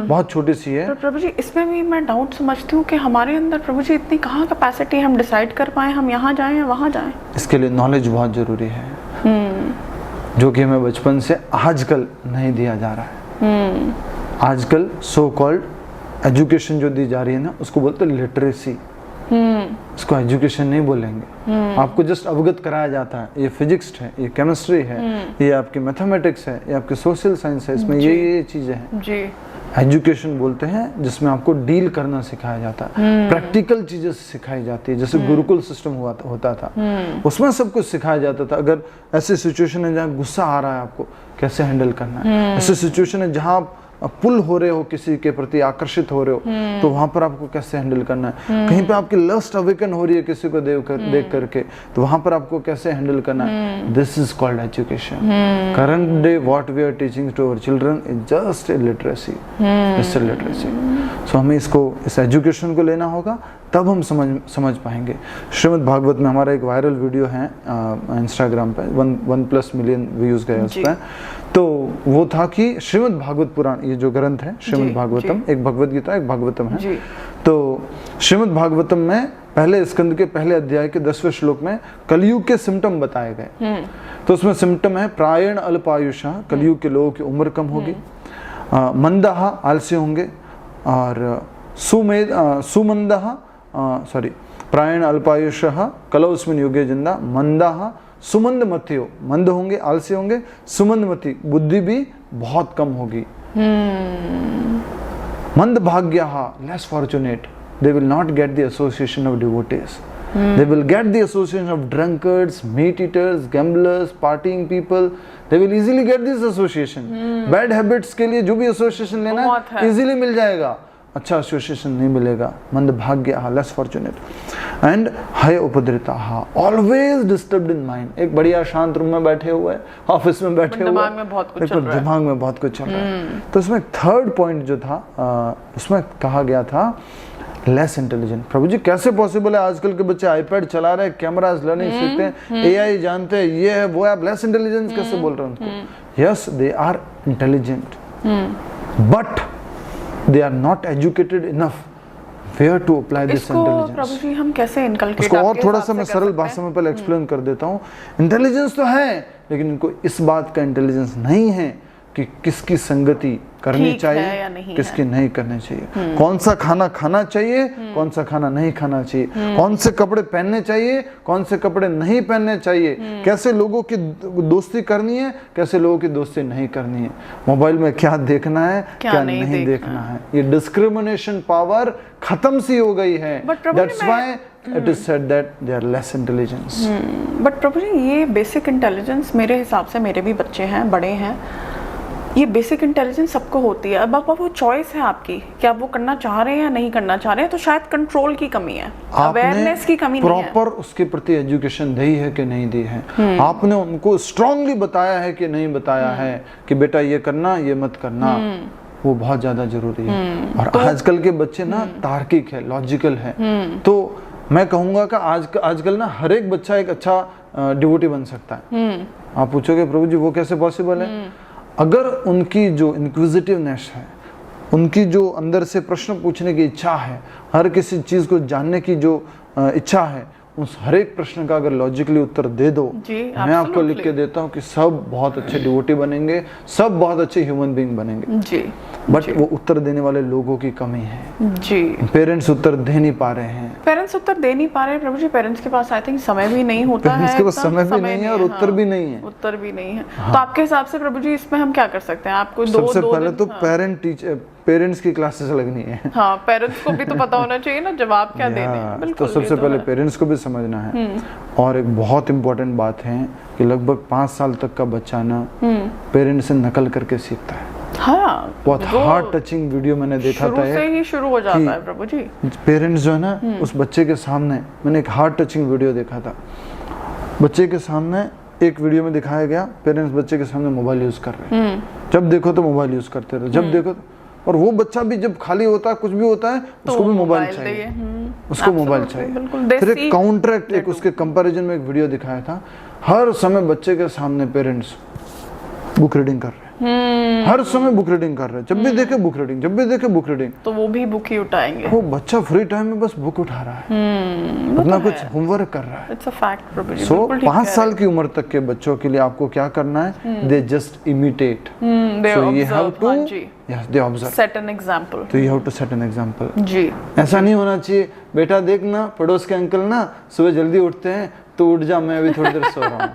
बहुत छोटी सी है। तो प्रभु जी इसमें भी मैं डाउट समझती हूँ कि हमारे अंदर प्रभु जी इतनी कहाँ कैपेसिटी हम डिसाइड कर पाए हम यहाँ जाएं या वहाँ जाएं। इसके लिए नॉलेज बहुत जरूरी है, जो कि हमें बचपन से आजकल नहीं दिया जा रहा है। आजकल सो कॉल्ड एजुकेशन जो दी जा रही है ना, उसको बोलते हैं लिटरेसी। इसको एजुकेशन नहीं बोलेंगे, आपको जस्ट अवगत कराया जाता है, ये फिजिक्स है, ये केमिस्ट्री है, ये आपकी मैथमेटिक्स है, ये आपकी सोशल साइंस है, इसमें ये चीजें हैं जी। एजुकेशन बोलते हैं जिसमें आपको डील करना सिखाया जाता है, प्रैक्टिकल चीजें सिखाई जाती है। जैसे गुरुकुल सिस्टम होता था, उसमें सब कुछ सिखाया जाता था। अगर ऐसी सिचुएशन है जहाँ गुस्सा आ रहा है, आपको कैसे हैंडल करना है। ऐसी सिचुएशन है जहाँ पुल हो रहे हो, किसी के प्रति आकर्षित हो रहे हो, तो वहां पर आपको कैसे हैंडल करना है। कहीं पे आपकी लस्ट अवेकन हो रही है किसी को देख करके, तो वहां पर आपको कैसे हैंडल करना है। This is called education. Current day what we are teaching to our children is just a literacy, just a literacy. So हमें इस एजुकेशन को लेना होगा, तब हम समझ पाएंगे। श्रीमद् भागवत में हमारा एक वायरल वीडियो है इंस्टाग्राम पे, 1+ मिलियन व्यूज गए उस पर। तो वो था कि श्रीमद् भागवत पुराण, ये जो ग्रंथ है श्रीमद् भागवतम, एक भगवत गीता एक भागवतम है जी। तो श्रीमद् भागवतम में पहले स्कंद के पहले अध्याय के 10वें श्लोक में कलयुग के सिम्टम बताए गए। तो उसमें सिम्टम है प्रायण अल्पायुषा, कलयुग के लोगों की उम्र कम होगी, मंदहा आलस्य होंगे, और प्रायण अल्पायुषः कलौस्मिन् युगे जिंदा, मंदहा सुमंदमतियो, मंद होंगे आलस्य होंगे, सुमंदमति बुद्धि भी बहुत कम होगी। मंदभाग्याः less fortunate, they will not get the association of devotees. They will get the association of drunkards, meat eaters, gamblers, partying people. They will easily get this association. Bad habits के लिए जो भी association लेना है easily मिल जाएगा, अच्छा association नहीं मिलेगा। मंदभाग्याः लेस फॉर्चुनेट एंड हाय उपद्रिताः ऑलवेज डिस्टर्ब्ड इन माइंड, एक बढ़िया शांत रूम में बैठे हुए, ऑफिस में बैठे हुए, दिमाग में बहुत कुछ चल रहा है, दिमाग में बहुत कुछ चल रहा है। तो उसमें थर्ड पॉइंट जो था उसमें कहा गया था लेस इंटेलिजेंट। प्रभु जी कैसे पॉसिबल है, आजकल के बच्चे आईपैड चला रहे हैं, कैमरास लर्निंग सीखते हैं, एआई जानते हैं, ये है वो है, आप लेस इंटेलिजेंस कैसे बोल रहे हैं उनको? Yes they are intelligent but they are not educated enough where to apply this intelligence. प्रभु जी हम कैसे इनकलकेट, इसको और थोड़ा सा मैं सरल भाषा में पहले एक्सप्लेन कर देता हूँ। इंटेलिजेंस तो है लेकिन इनको इस बात का इंटेलिजेंस नहीं है कि किसकी संगति करनी चाहिए, किसकी नहीं करनी चाहिए, कौन सा खाना खाना चाहिए, कौन सा खाना नहीं खाना चाहिए, कौन से कपड़े पहनने चाहिए, कौन से कपड़े नहीं पहनने चाहिए, कैसे लोगों की दोस्ती करनी है, कैसे लोगों की दोस्ती नहीं करनी है, मोबाइल में क्या देखना है क्या नहीं देखना है। ये डिस्क्रिमिनेशन पावर खत्म सी हो गई है। That's why it is said that they are less intelligence. But प्रभु जी ये बेसिक इंटेलिजेंस मेरे हिसाब से, मेरे भी बच्चे हैं, बड़े हैं, ये बेसिक इंटेलिजेंस सबको होती है। अब वो चॉइस है आपकी कि आप वो करना चाह रहे हैं या नहीं करना चाह रहे हैं। तो शायद कंट्रोल की कमी है, अवेयरनेस की कमी नहीं है। प्रॉपर उसके प्रति एजुकेशन दी है कि नहीं दी है, आपने उनको स्ट्रांगली बताया है कि नहीं बताया है कि बेटा ये करना ये मत करना, वो बहुत ज्यादा जरूरी है। और तो आजकल के बच्चे ना तार्किक है, लॉजिकल है। तो मैं कहूंगा कि आजकल ना हर एक बच्चा एक अच्छा डिवोटी बन सकता है। आप पूछोगे प्रभु जी वो कैसे पॉसिबल है? अगर उनकी जो इंक्विजिटिवनेस है, उनकी जो अंदर से प्रश्न पूछने की इच्छा है, हर किसी चीज को जानने की जो इच्छा है, उस हर एक प्रश्न का अगर लॉजिकली उत्तर दे दो, मैं आपको लिख के देता हूँ कि सब बहुत अच्छे डिवोटी बनेंगे, सब बहुत अच्छे ह्यूमन बीइंग बनेंगे जी। बट वो उत्तर देने वाले लोगों की कमी है जी। पेरेंट्स उत्तर दे नहीं पा रहे हैं, पेरेंट्स उत्तर दे नहीं पा रहे हैं प्रभु जी। पेरेंट्स के पास आई थिंक समय भी नहीं होता है, पेरेंट्स के पास समय भी नहीं है और उत्तर भी नहीं है, उत्तर भी नहीं है। तो आपके हिसाब से प्रभु जी इसमें हम क्या कर सकते हैं? आपको सबसे पहले तो पेरेंट्स की क्लासेस लगनी है। हाँ, पेरेंट्स को भी तो पता होना चाहिए ना जवाब क्या देने हैं। बिल्कुल, तो सबसे पहले पेरेंट्स को भी समझना है। और एक बहुत इंपॉर्टेंट बात है कि लगभग 5 साल तक का बच्चा ना पेरेंट्स से नकल करके सीखता है। हाँ, बहुत हार्ट टचिंग वीडियो मैंने देखा था, से ही शुरू हो जाता है प्रभु जी। पेरेंट्स जो है ना उस बच्चे के सामने, मैंने एक हार्ट टचिंग वीडियो देखा था, बच्चे के सामने एक वीडियो में दिखाया गया पेरेंट्स बच्चे के सामने मोबाइल यूज कर रहे हैं, जब देखो तो मोबाइल यूज करते रहे, जब देखो और वो बच्चा भी जब खाली होता है कुछ भी होता है तो उसको भी मोबाइल चाहिए, उसको मोबाइल चाहिए। फिर एक काउंटरैक्ट, एक उसके कंपैरिजन में एक वीडियो दिखाया था, हर समय बच्चे के सामने पेरेंट्स बुक रीडिंग कर रहे हैं, हर समय बुक रीडिंग कर रहे हैं, जब भी देखे बुक रीडिंग, जब भी देखे बुक रीडिंग, तो वो भी बुक ही उठाएंगे। वो बच्चा फ्री टाइम में बस बुक उठा रहा है, अपना कुछ होमवर्क कर रहा है। इट्स अ फैक्ट प्रभु जी। सो 5 साल की उम्र तक के बच्चों के लिए आपको क्या करना है? They just imitate, so you have to yes they observe, set an example. तो you have to set an example जी। ऐसा नहीं होना चाहिए बेटा देखना पड़ोस के अंकल ना सुबह जल्दी उठते हैं तो उठ जा, मैं अभी थोड़ी देर सो रहा हूँ।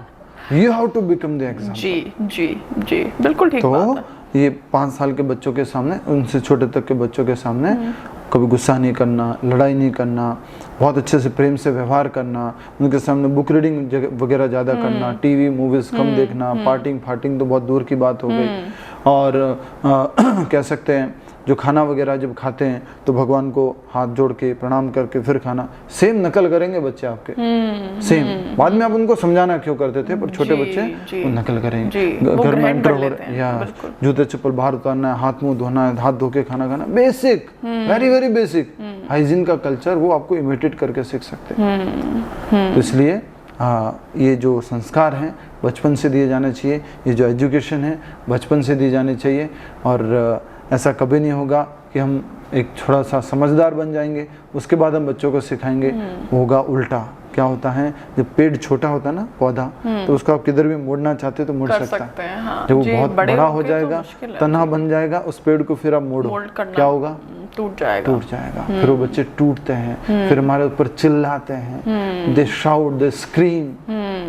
You have to become the example. जी, बिल्कुल ठीक बात है। तो ये 5 साल के बच्चों के सामने, उनसे छोटे तक के बच्चों के सामने कभी गुस्सा नहीं करना, लड़ाई नहीं करना, बहुत अच्छे से प्रेम से व्यवहार करना, उनके सामने बुक रीडिंग वगैरह ज़्यादा करना, टीवी मूवीज कम देखना, पार्टिंग तो बहुत दूर की बात हो गई। और कह सकते हैं जो खाना वगैरह जब खाते हैं तो भगवान को हाथ जोड़ के प्रणाम करके फिर खाना, सेम नकल करेंगे बच्चे आपके, सेम। बाद में आप उनको समझाना क्यों करते थे, पर छोटे बच्चे वो नकल करेंगे। घर में एंटर हो रहे या जूते चप्पल बाहर उतारना है, हाथ मुंह धोना है, हाथ धो के खाना खाना, basic, very very basic hygiene का कल्चर वो आपको इमिटेट करके सीख सकते हैं। तो इसलिए ये जो संस्कार हैं बचपन से दिए जाने चाहिए, ये जो एजुकेशन है बचपन से दी जानी चाहिए। और ऐसा कभी नहीं होगा कि हम एक थोड़ा सा समझदार बन जाएंगे उसके बाद हम बच्चों को सिखाएंगे, होगा उल्टा। क्या होता है, जब पेड़ छोटा होता है ना पौधा, तो उसको आप किधर भी मोड़ना चाहते तो मोड़ सकता है। हाँ। जब वो बहुत बड़ा हो जाएगा, तना बन जाएगा, उस पेड़ को फिर आप मोड़ो, क्या होगा, टूट जाएगा। फिर वो बच्चे टूटते हैं, फिर हमारे ऊपर चिल्लाते हैं, they shout, they scream,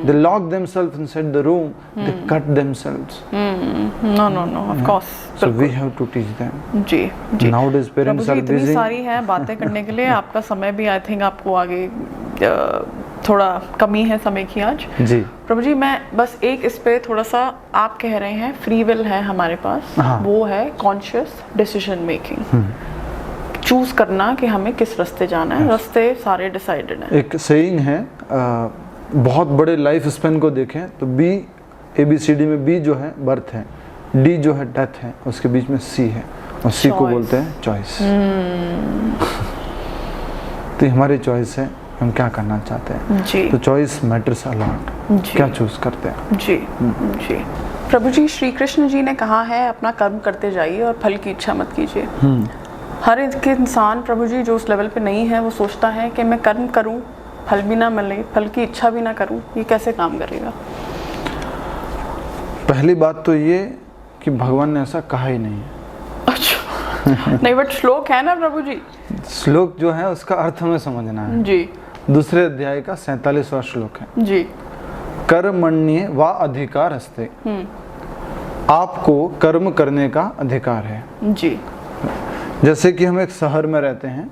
they lock themselves inside the room, they cut themselves. No of course, so we have to teach them. जी नाउडेज पेरेंट्स आर बिजी। इतनी सारी हैं बातें करने के लिए, आपका समय भी आई थिंक आपको आगे थोड़ा कमी है समय की आज। जी प्रभु जी, मैं बस एक इस पे थोड़ा सा, आप कह रहे हैं फ्री विल है हमारे पास, हाँ। वो है कॉन्शियस डिसीजन मेकिंग, चूज करना कि हमें किस रास्ते जाना है। रास्ते सारे डिसाइडेड हैं। एक सेइंग है, बहुत बड़े लाइफ स्पेन को देखें तो बी, ABCD में बी जो है बर्थ है, डी जो है डेथ है, उसके बीच में सी है, और सी को बोलते हैं चॉइस। तो हमारी चॉइस है, हम क्या करना चाहते हैं। जी। तो चॉइस मैटर्स अ लॉट, क्या चूज करते हैं। जी जी। प्रभु जी, श्री कृष्ण जी ने कहा है अपना कर्म करते जाइए और फल की इच्छा मत कीजिए। हर एक इंसान प्रभु जी जो उस लेवल पे नहीं है, वो सोचता है कि मैं कर्म करूं, फल भी ना मिले, फल की इच्छा भी ना करूं, ये कैसे काम करेगा। पहली बात तो ये कि भगवान ने ऐसा कहा ही नहीं है। अच्छा नहीं, बट श्लोक है ना प्रभु जी। श्लोक जो है उसका अर्थ हमें समझना है। जी। दूसरे अध्याय का 47वां श्लोक है। जी। कर्मण्ये वा अधिकारस्ते, आपको कर्म करने का अधिकार है। जी। जैसे कि हम एक शहर में रहते हैं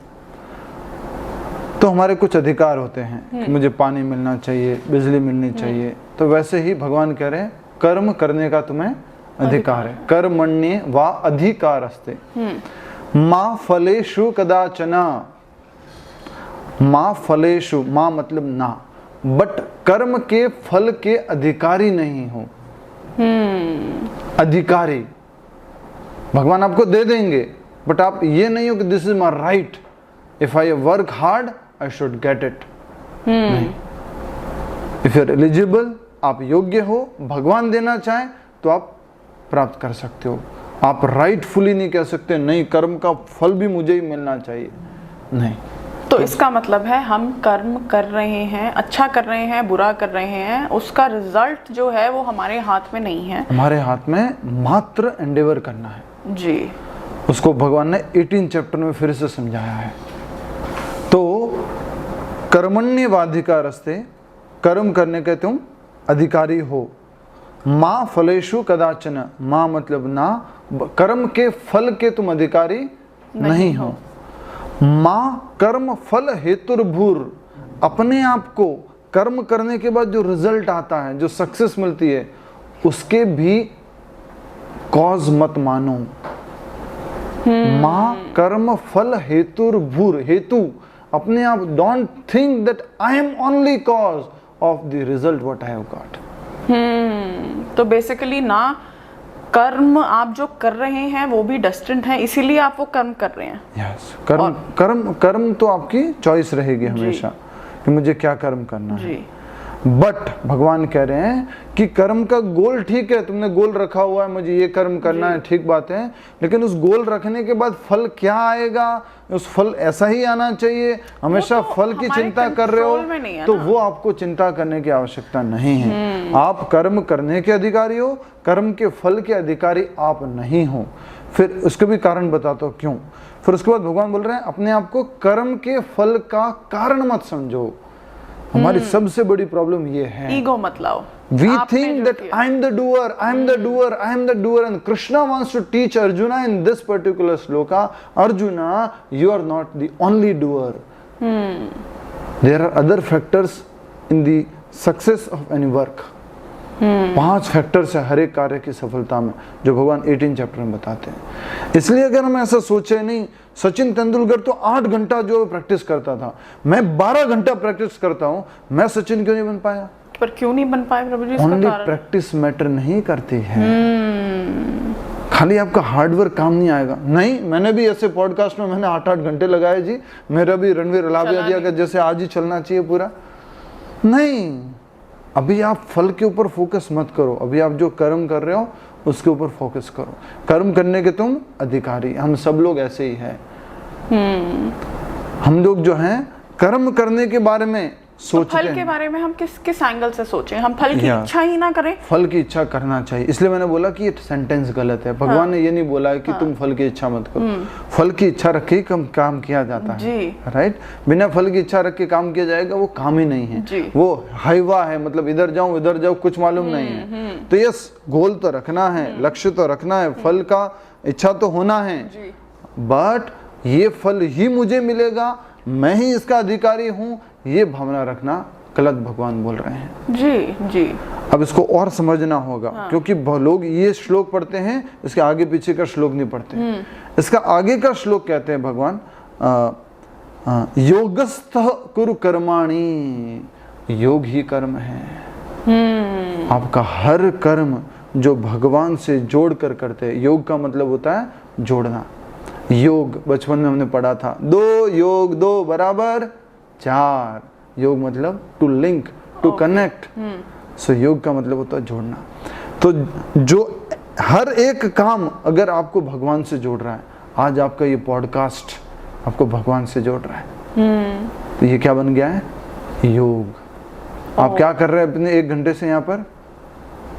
तो हमारे कुछ अधिकार होते हैं कि मुझे पानी मिलना चाहिए, बिजली मिलनी चाहिए, तो वैसे ही भगवान कह रहे हैं कर्म करने का तुम्हें अधिकार है। कर्मण्ये वा अधिकारस्ते मा फलेषु कदाचना, मा फलेषु, मा मतलब ना, बट कर्म के फल के अधिकारी नहीं हो। अधिकारी भगवान आपको दे देंगे, बट आप ये नहीं हो कि this is my right, if I work hard I should get it. नहीं, इफ यू आर एलिजिबल, आप योग्य हो, भगवान देना चाहे तो आप प्राप्त कर सकते हो। आप राइटफुली नहीं कह सकते नहीं कर्म का फल भी मुझे ही मिलना चाहिए, नहीं। तो इसका मतलब है हम कर्म कर रहे हैं, अच्छा कर रहे हैं, बुरा कर रहे हैं, उसका रिजल्ट जो है वो हमारे हाथ में नहीं है। हमारे हाथ में मात्र एंडेवर करना है। जी। उसको भगवान ने 18 चैप्टर में फिर से समझाया है। तो कर्मण्यवाधिकारस्ते, कर्म करने के तुम अधिकारी हो। माँ फलेषु कदाचन, माँ मतलब ना, कर्म के फल के तुम अधिकारी नहीं हो। माँ कर्म फल हेतुर्भूर, अपने आप को कर्म करने के बाद जो रिजल्ट आता है, जो सक्सेस मिलती है, उसके भी कॉज मत मानो। माँ कर्म फल हेतुर्भूर, हेतु अपने आप, don't think that I am only cause of the result what I have got. तो बेसिकली ना, कर्म आप जो कर रहे हैं वो भी डेस्टिन्ड है, इसीलिए आप वो कर्म कर रहे हैं। यस, कर्म कर्म कर्म तो आपकी चॉइस रहेगी हमेशा कि मुझे क्या कर्म करना है। बट भगवान कह रहे हैं कि कर्म का गोल ठीक है, तुमने गोल रखा हुआ है मुझे ये कर्म करना है, ठीक बात है, लेकिन उस गोल रखने के बाद फल क्या आएगा, उस फल ऐसा ही आना चाहिए, हमेशा तो फल की चिंता कर रहे हो तो वो आपको चिंता करने की आवश्यकता नहीं है। आप कर्म करने के अधिकारी हो, कर्म के फल के अधिकारी आप नहीं हो। फिर उसके भी कारण बताता हूं क्यों। फिर उसके बाद भगवान बोल रहे हैं अपने आप को कर्म के फल का कारण मत समझो। हमारी सबसे बड़ी प्रॉब्लम ये है, ईगो मत लाओ। We think that I am the doer, I am the doer, I am the doer, and Krishna wants to teach Arjuna in this particular sloka, Arjuna, you are not the only doer. There are other factors in the success of any work. 5 factors है हर एक कार्य की सफलता में, जो भगवान 18 चैप्टर में बताते हैं। इसलिए अगर हम ऐसा सोचे नहीं, सचिन तेंदुलकर तो 8 घंटा जो प्रैक्टिस करता था, मैं 12 घंटा प्रैक्टिस करता हूं, मैं सचिन क्यों नहीं बन पाया? पर क्यों नहीं बन पाए प्रभु जी? ओनली प्रैक्टिस मैटर नहीं करती है। खाली आपका हार्डवर्क काम नहीं आएगा। नहीं, मैंने भी ऐसे पॉडकास्ट में मैंने 8-8 घंटे लगाए जी, मेरा भी रणवीर अलाविया दिया कि जैसे आज ही चलना चाहिए पूरा। नहीं, अभी आप फल के ऊपर फोकस मत करो, अभी आप जो कर्म कर रहे हो उसके ऊपर फोकस करो। कर्म करने के तुम अधिकारी, हम सब लोग ऐसे ही हैं। हम लोग जो हैं कर्म करने के बारे में सोचते हैं। फल के बारे में हम किस एंगल से सोचें? हम फल की इच्छा ही ना करें। फल की इच्छा करना चाहिए, इसलिए मैंने बोला कि ये सेंटेंस गलत है। भगवान ने ये नहीं बोला है कि तुम फल की इच्छा मत करो। फल की इच्छा रख के काम किया जाता है, राइट। बिना फल की इच्छा रख के काम किया जाएगा वो काम ही नहीं है, वो हाईवा है, मतलब इधर जाऊं कुछ मालूम नहीं है। तो यस, गोल तो रखना है, लक्ष्य तो रखना है, फल का इच्छा तो होना है, बट ये फल ही मुझे मिलेगा, मैं ही इसका अधिकारी हूँ, ये भावना रखना गलत भगवान बोल रहे हैं। जी। अब इसको और समझना होगा, क्योंकि लोग ये श्लोक पढ़ते हैं, इसके आगे पीछे का श्लोक नहीं पढ़ते। इसका आगे का श्लोक कहते हैं भगवान योगस्थः कुरु कर्माणि, योग ही कर्म है। आपका हर कर्म जो भगवान से जोड़ कर करते हैं, योग का मतलब होता है जोड़ना। योग बचपन में हमने पढ़ा था, 2 योग 2 बराबर 4। योग मतलब टू लिंक, टू कनेक्ट। सो योग का मतलब होता है जोड़ना। तो जो हर एक काम अगर आपको भगवान से जोड़ रहा है, आज आपका ये पॉडकास्ट आपको भगवान से जोड़ रहा है, तो ये क्या बन गया है? योग। आप क्या कर रहे हैं अपने 1 घंटे से यहाँ पर?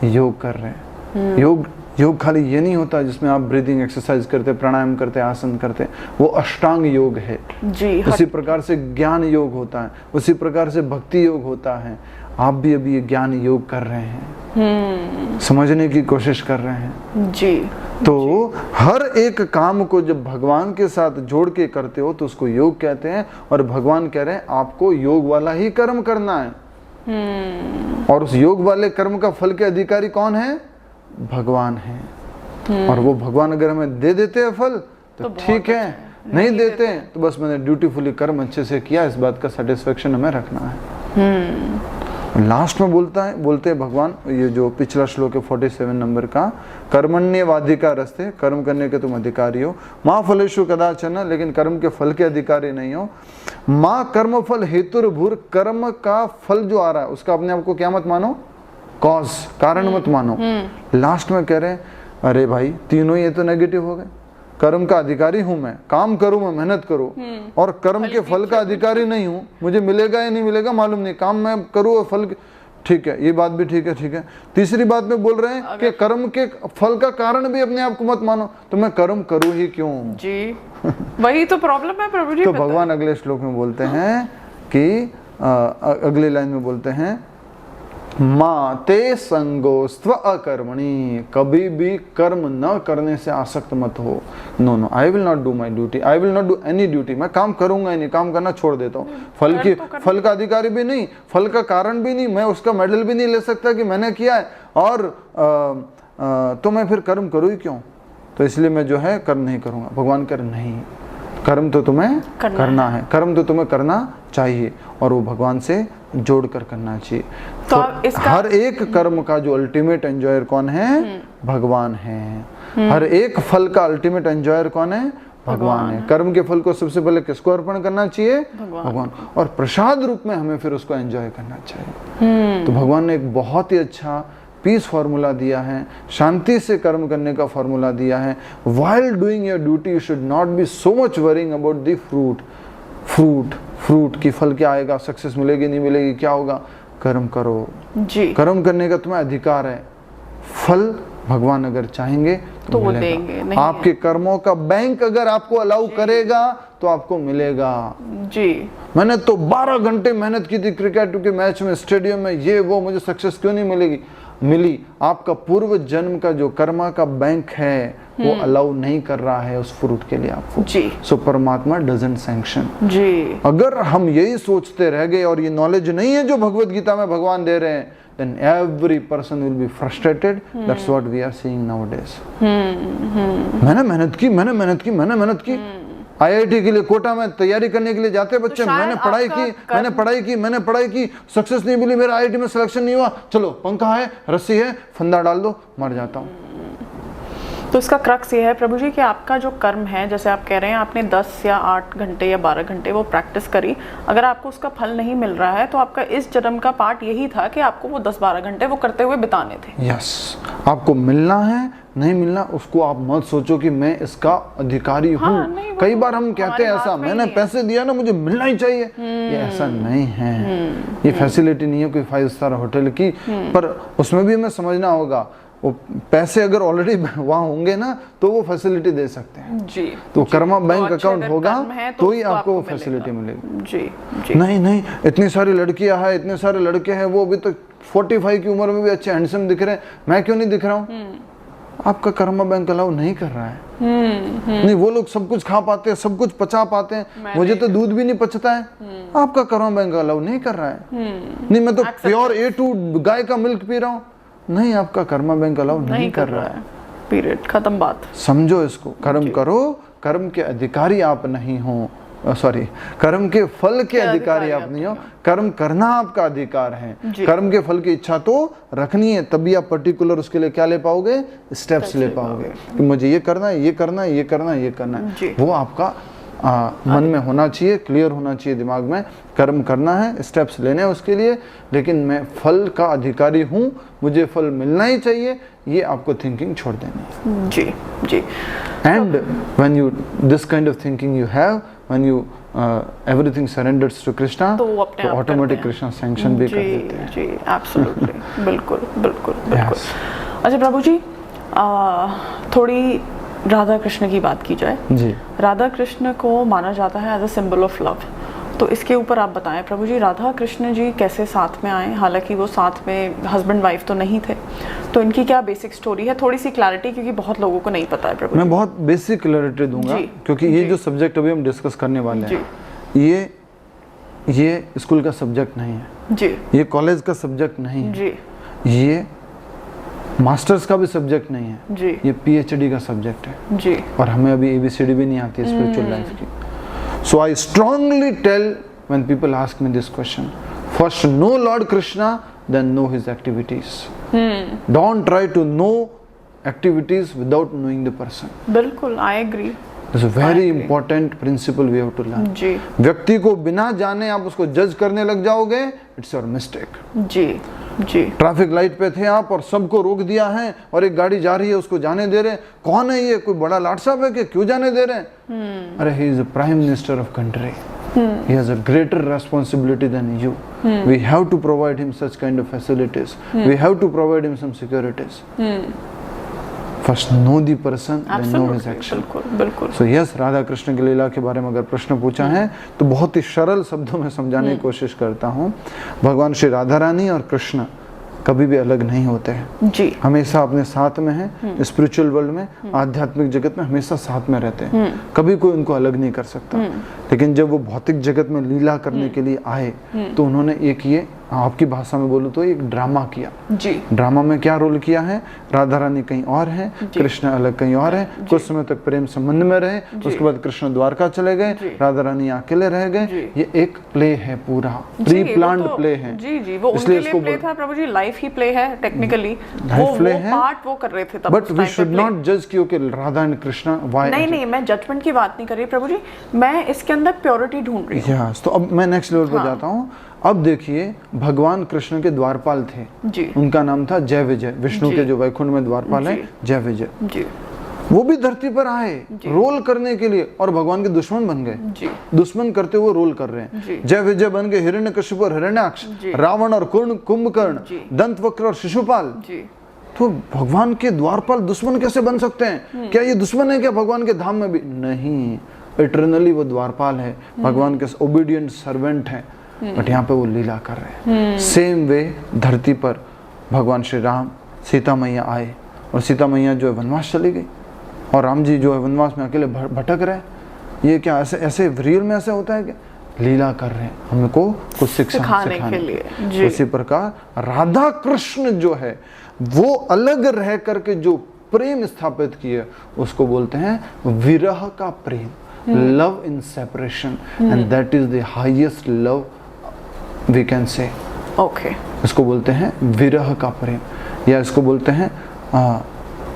योग कर रहे हैं। योग खाली ये नहीं होता जिसमें आप ब्रीदिंग एक्सरसाइज करते, प्राणायाम करते, आसन करते, वो अष्टांग योग है जी। उसी प्रकार से ज्ञान योग होता है, उसी प्रकार से भक्ति योग होता है। आप भी अभी ये ज्ञान योग कर रहे हैं, समझने की कोशिश कर रहे हैं जी। तो हर एक काम को जब भगवान के साथ जोड़ के करते हो तो उसको योग कहते हैं। और भगवान कह रहे हैं आपको योग वाला ही कर्म करना है। और उस योग वाले कर्म का फल के अधिकारी कौन है? भगवान है। और वो भगवान अगर हमें दे देते हैं फल तो ठीक है, नहीं देते तो बस मैंने ड्यूटीफुली कर्म अच्छे से किया, इस बात का सेटिस्फेक्शन हमें रखना है। लास्ट में बोलते हैं भगवान, ये जो पिछला श्लोक है 47 नंबर का, कर्मण्येवाधिकार रस्ते, कर्म करने के तुम अधिकारी हो, माँ फलेषु कदाचन, लेकिन कर्म के फल के अधिकारी नहीं हो। माँ कर्म फल हेतुर्भूर, कर्म का फल जो आ रहा है उसका अपने आप को क्या मत मानो, कॉज, कारण मत मानो। लास्ट में कह रहे हैं अरे भाई तीनों ये तो नेगेटिव हो गए। कर्म का अधिकारी हूं मैं, काम करूं मैं, मेहनत करूं, और कर्म के फल का अधिकारी नहीं हूं, मुझे मिलेगा या नहीं मिलेगा मालूम नहीं, काम मैं करूं और फल, ठीक है ये बात भी ठीक है। तीसरी बात में बोल रहे हैं कि कर्म के फल का कारण भी अपने आप को मत मानो, तो मैं कर्म करूं ही क्यों जी। वही तो प्रॉब्लम है प्रभु जी। तो भगवान अगले श्लोक में बोलते हैं कि अगली लाइन में बोलते हैं माँ ते संगोस्त्व अकर्मणि, कभी भी कर्म न करने से आसक्त मत हो। No, I will not do my duty, I will not do any duty, मैं काम करूंगा ही नहीं, काम करना छोड़ देता हूँ। फल का अधिकारी भी नहीं, फल का कारण भी नहीं, मैं उसका मेडल भी नहीं ले सकता कि मैंने किया है, और तो मैं फिर कर्म करूँ ही क्यों? तो इसलिए मैं जो है कर्म नहीं करूंगा। भगवान कर नहीं, कर्म तो तुम्हें करना है, कर्म तो तुम्हें करना चाहिए, और वो भगवान से जोड़ कर करना चाहिए। तो हर एक कर्म का जो अल्टीमेट एंजॉयर कौन है? भगवान है। हर एक फल का अल्टीमेट एंजॉयर कौन है? भगवान है। कर्म के फल को सबसे पहले किसको अर्पण करना चाहिए? भगवान। और प्रसाद रूप में हमें फिर उसको एंजॉय करना चाहिए। तो भगवान ने एक बहुत ही अच्छा पीस फॉर्मूला दिया है, शांति से कर्म करने का फॉर्मूला दिया है। While doing your duty you should not be so much worrying about the fruit की फल क्या आएगा, सक्सेस मिलेगी नहीं मिलेगी, क्या होगा? कर्म करो जी। कर्म करने का तुम्हें अधिकार है, फल भगवान अगर चाहेंगे तो वो देंगे। नहीं आपके कर्मों का बैंक अगर आपको अलाउ करेगा तो आपको मिलेगा जी। मैंने तो 12 घंटे मेहनत की थी क्रिकेट के मैच में, स्टेडियम में, ये वो, मुझे सक्सेस क्यों नहीं मिलेगी? मिली। आपका पूर्व जन्म का जो कर्मा का बैंक है वो अलाउ नहीं कर रहा है उस फ्रूट के लिए आपको जी। सो परमात्मा डजंट सैंक्शन जी। अगर हम यही सोचते रह गए और ये नॉलेज नहीं है जो भगवत गीता में भगवान दे रहे हैं, then every person will be frustrated. That's what we are seeing nowadays. मैंने मेहनत की IIT के लिए कोटा में तैयारी करने के लिए जाते बच्चे, मैंने पढ़ाई की, सक्सेस नहीं मिली, मेरा IIT में सिलेक्शन नहीं हुआ, चलो पंखा है, रस्सी है, फंदा डाल दो, मर जाता हूँ। तो इसका क्रक्स ये है प्रभु जी कि आपका जो कर्म है, जैसे आप कह रहे हैं आपने 10 या 8 घंटे या 12 घंटे वो प्रैक्टिस करी, अगर आपको उसका फल नहीं मिल रहा है तो आपका इस जन्म का पार्ट यही था कि आपको वो 10-12 घंटे वो करते हुए बिताने थे। यस, आपको मिलना है, नहीं मिलना उसको आप मत सोचो कि मैं इसका अधिकारी हूँ। नहीं, कई बार हम कहते हैं ऐसा, मैंने पैसे दिया ना मुझे मिलना ही चाहिए। ये ऐसा नहीं है, ये फैसिलिटी नहीं है कोई 5 स्टार होटल की। पर उसमें भी हमें समझना होगा, वो पैसे अगर ऑलरेडी वहाँ होंगे ना तो वो फैसिलिटी दे सकते हैं जी। तो कर्मा बैंक तो अकाउंट होगा तो ही आपको वो मिलेगा। फैसिलिटी मिलेगी। जी। नहीं, इतनी सारी लड़कियां हैं, इतने सारे लड़के हैं, वो अभी तो 45 की उम्र में भी अच्छे हैंडसम दिख रहे हैं, मैं क्यों नहीं दिख रहा हूँ? आपका कर्मा बैंक अलाउ नहीं कर रहा है। नहीं, वो लोग सब कुछ खा पाते हैं, सब कुछ पचा पाते हैं, मुझे तो दूध भी नहीं पचता है। आपका कर्मा बैंक अलाउ नहीं कर रहा है। नहीं, मैं तो प्योर A2 गाय का मिल्क पी रहा हूँ, नहीं, आपका कर्मा बैंक अलाउ नहीं कर रहा है। पीरियड, खत्म बात। समझो इसको, कर्म करो, कर्म के अधिकारी आप नहीं हो, सॉरी, कर्म के फल के अधिकारी आप नहीं हो, कर्म करना आपका अधिकार है। कर्म के फल की इच्छा तो रखनी है, तभी आप पर्टिकुलर उसके लिए क्या ले पाओगे, स्टेप्स ले पाओगे कि मुझे ये करना है, ये करना है, ये करना है, ये करना है। वो आपका मन में होना चाहिए, क्लियर होना चाहिए दिमाग में, कर्म करना है, स्टेप्स लेने हैं उसके लिए, लेकिन मैं फल का अधिकारी हूँ, मुझे फल मिलना ही चाहिए, ये आपको थिंकिंग छोड़ देनी है। जी। And when you this kind of thinking you have, when you everything surrenders to Krishna, तो ऑटोमेटिक कृष्णा सैंक्शन भी कर देते हैं। जी, एब्सोल्युटली, बिल्कुल। अच्छा प्रभु जी, थोड़ी राधा कृष्ण की बात की जाए जी। राधा कृष्ण को माना जाता है as a symbol of love, तो इसके ऊपर आप बताएं प्रभु जी, राधा कृष्ण जी कैसे साथ में आए? हालांकि वो साथ में हस्बैंड वाइफ तो नहीं थे, तो इनकी क्या बेसिक स्टोरी है? थोड़ी सी क्लैरिटी, क्योंकि बहुत लोगों को नहीं पता है प्रभु। मैं बहुत बेसिक क्लैरिटी दूंगा, क्योंकि ये जो सब्जेक्ट अभी हम डिस्कस करने वाले हैं, ये स्कूल का सब्जेक्ट नहीं है जी, ये कॉलेज का सब्जेक्ट नहीं है जी, ये मास्टर्स का भी सब्जेक्ट नहीं है जी, ये PhD का सब्जेक्ट है जी। और हमें अभी ABCD भी नहीं आती है स्पिरिचुअल लाइफ की। So I strongly tell when people ask me this question, first know Lord Krishna, then know his activities. Don't try to know activities without knowing the person. बिल्कुल, I agree. This is a very important principle we have to learn. जी, व्यक्ति को बिना जाने आप उसको जज करने लग जाओगे, it's your mistake. जी, जी। ट्रैफिक लाइट पे थे आप और सबको रोक दिया है और एक गाड़ी जा रही है, उसको जाने दे रहे हैं, कौन है ये, कोई बड़ा लाट साहब है कि क्यों जाने दे रहे हैं? अरे he is a prime minister of country. He has a greater responsibility than you. We have to provide him such kind of facilities. We have to provide him some securities. First know the person, then know his action. बिल्कुल। So yes, राधा कृष्ण की लीला के बारे में अगर प्रश्न पूछा है तो बहुत ही सरल शब्दों में समझाने की कोशिश करता हूँ। भगवान श्री राधा रानी और कृष्ण कभी भी अलग नहीं होते हैं जी, हमेशा अपने साथ में हैं। स्पिरिचुअल वर्ल्ड में, आध्यात्मिक जगत में हमेशा साथ में रहते हैं, कभी कोई उनको अलग नहीं कर सकता। लेकिन जब वो भौतिक जगत में लीला करने के लिए आए तो उन्होंने एक ये, आपकी भाषा में बोलूं तो एक ड्रामा किया जी। ड्रामा में क्या रोल किया है? राधा रानी कहीं और है, कृष्ण अलग कहीं और है। कुछ समय तक प्रेम संबंध में रहे, उसके बाद कृष्ण द्वारका चले गए, राधा रानी अकेले रह गए। ये एक प्ले है, पूरा प्री प्लान्ड प्ले है। जी जी, वो उनके लिए प्ले था प्रभु जी, लाइफ ही प्ले है टेक्निकली, वो पार्ट वो कर रहे थे तब। बट वी शुड नॉट जज कि okay Radha and Krishna why. नहीं, मैं जजमेंट की बात नहीं कर रही प्रभु जी, मैं इसके अंदर प्योरिटी ढूंढ रही हूँ। यस, तो अब मैं नेक्स्ट लेवल पर जाता हूँ। अब देखिए, भगवान कृष्ण के द्वारपाल थे जी, उनका नाम था जय विजय। विष्णु के जो वैकुंठ में द्वारपाल है जय विजय जी, वो भी धरती पर आए रोल करने के लिए और भगवान के दुश्मन बन गए। दुश्मन करते हुए रोल कर रहे हैं। जय विजय बन गए हिरण्यकशिपु और हिरण्याक्ष, रावण और कुंभकर्ण, दंतवक्र और शिशुपाल। तो भगवान के द्वारपाल दुश्मन कैसे बन सकते हैं? क्या ये दुश्मन है क्या भगवान के धाम में भी? नहीं, इटरनली वो द्वारपाल है, भगवान के ओबीडियंट सर्वेंट है। बट यहाँ पे वो लीला कर रहे हैं। सेम वे धरती पर भगवान श्री राम, सीता मैया आए और सीता मैया जो है वनवास चली गई और राम जी जो है वनवास में अकेले भटक रहे। ये क्या ऐसे रियल में ऐसे होता है क्या? लीला कर रहे हैं हमको कुछ सिखाने के लिए। उसी प्रकार राधा कृष्ण जो है वो अलग रह करके जो प्रेम स्थापित किए उसको बोलते हैं विरह का प्रेम, love in separation, and that is the highest love we can say. Okay, इसको बोलते हैं विरह का प्रेम, या इसको बोलते हैं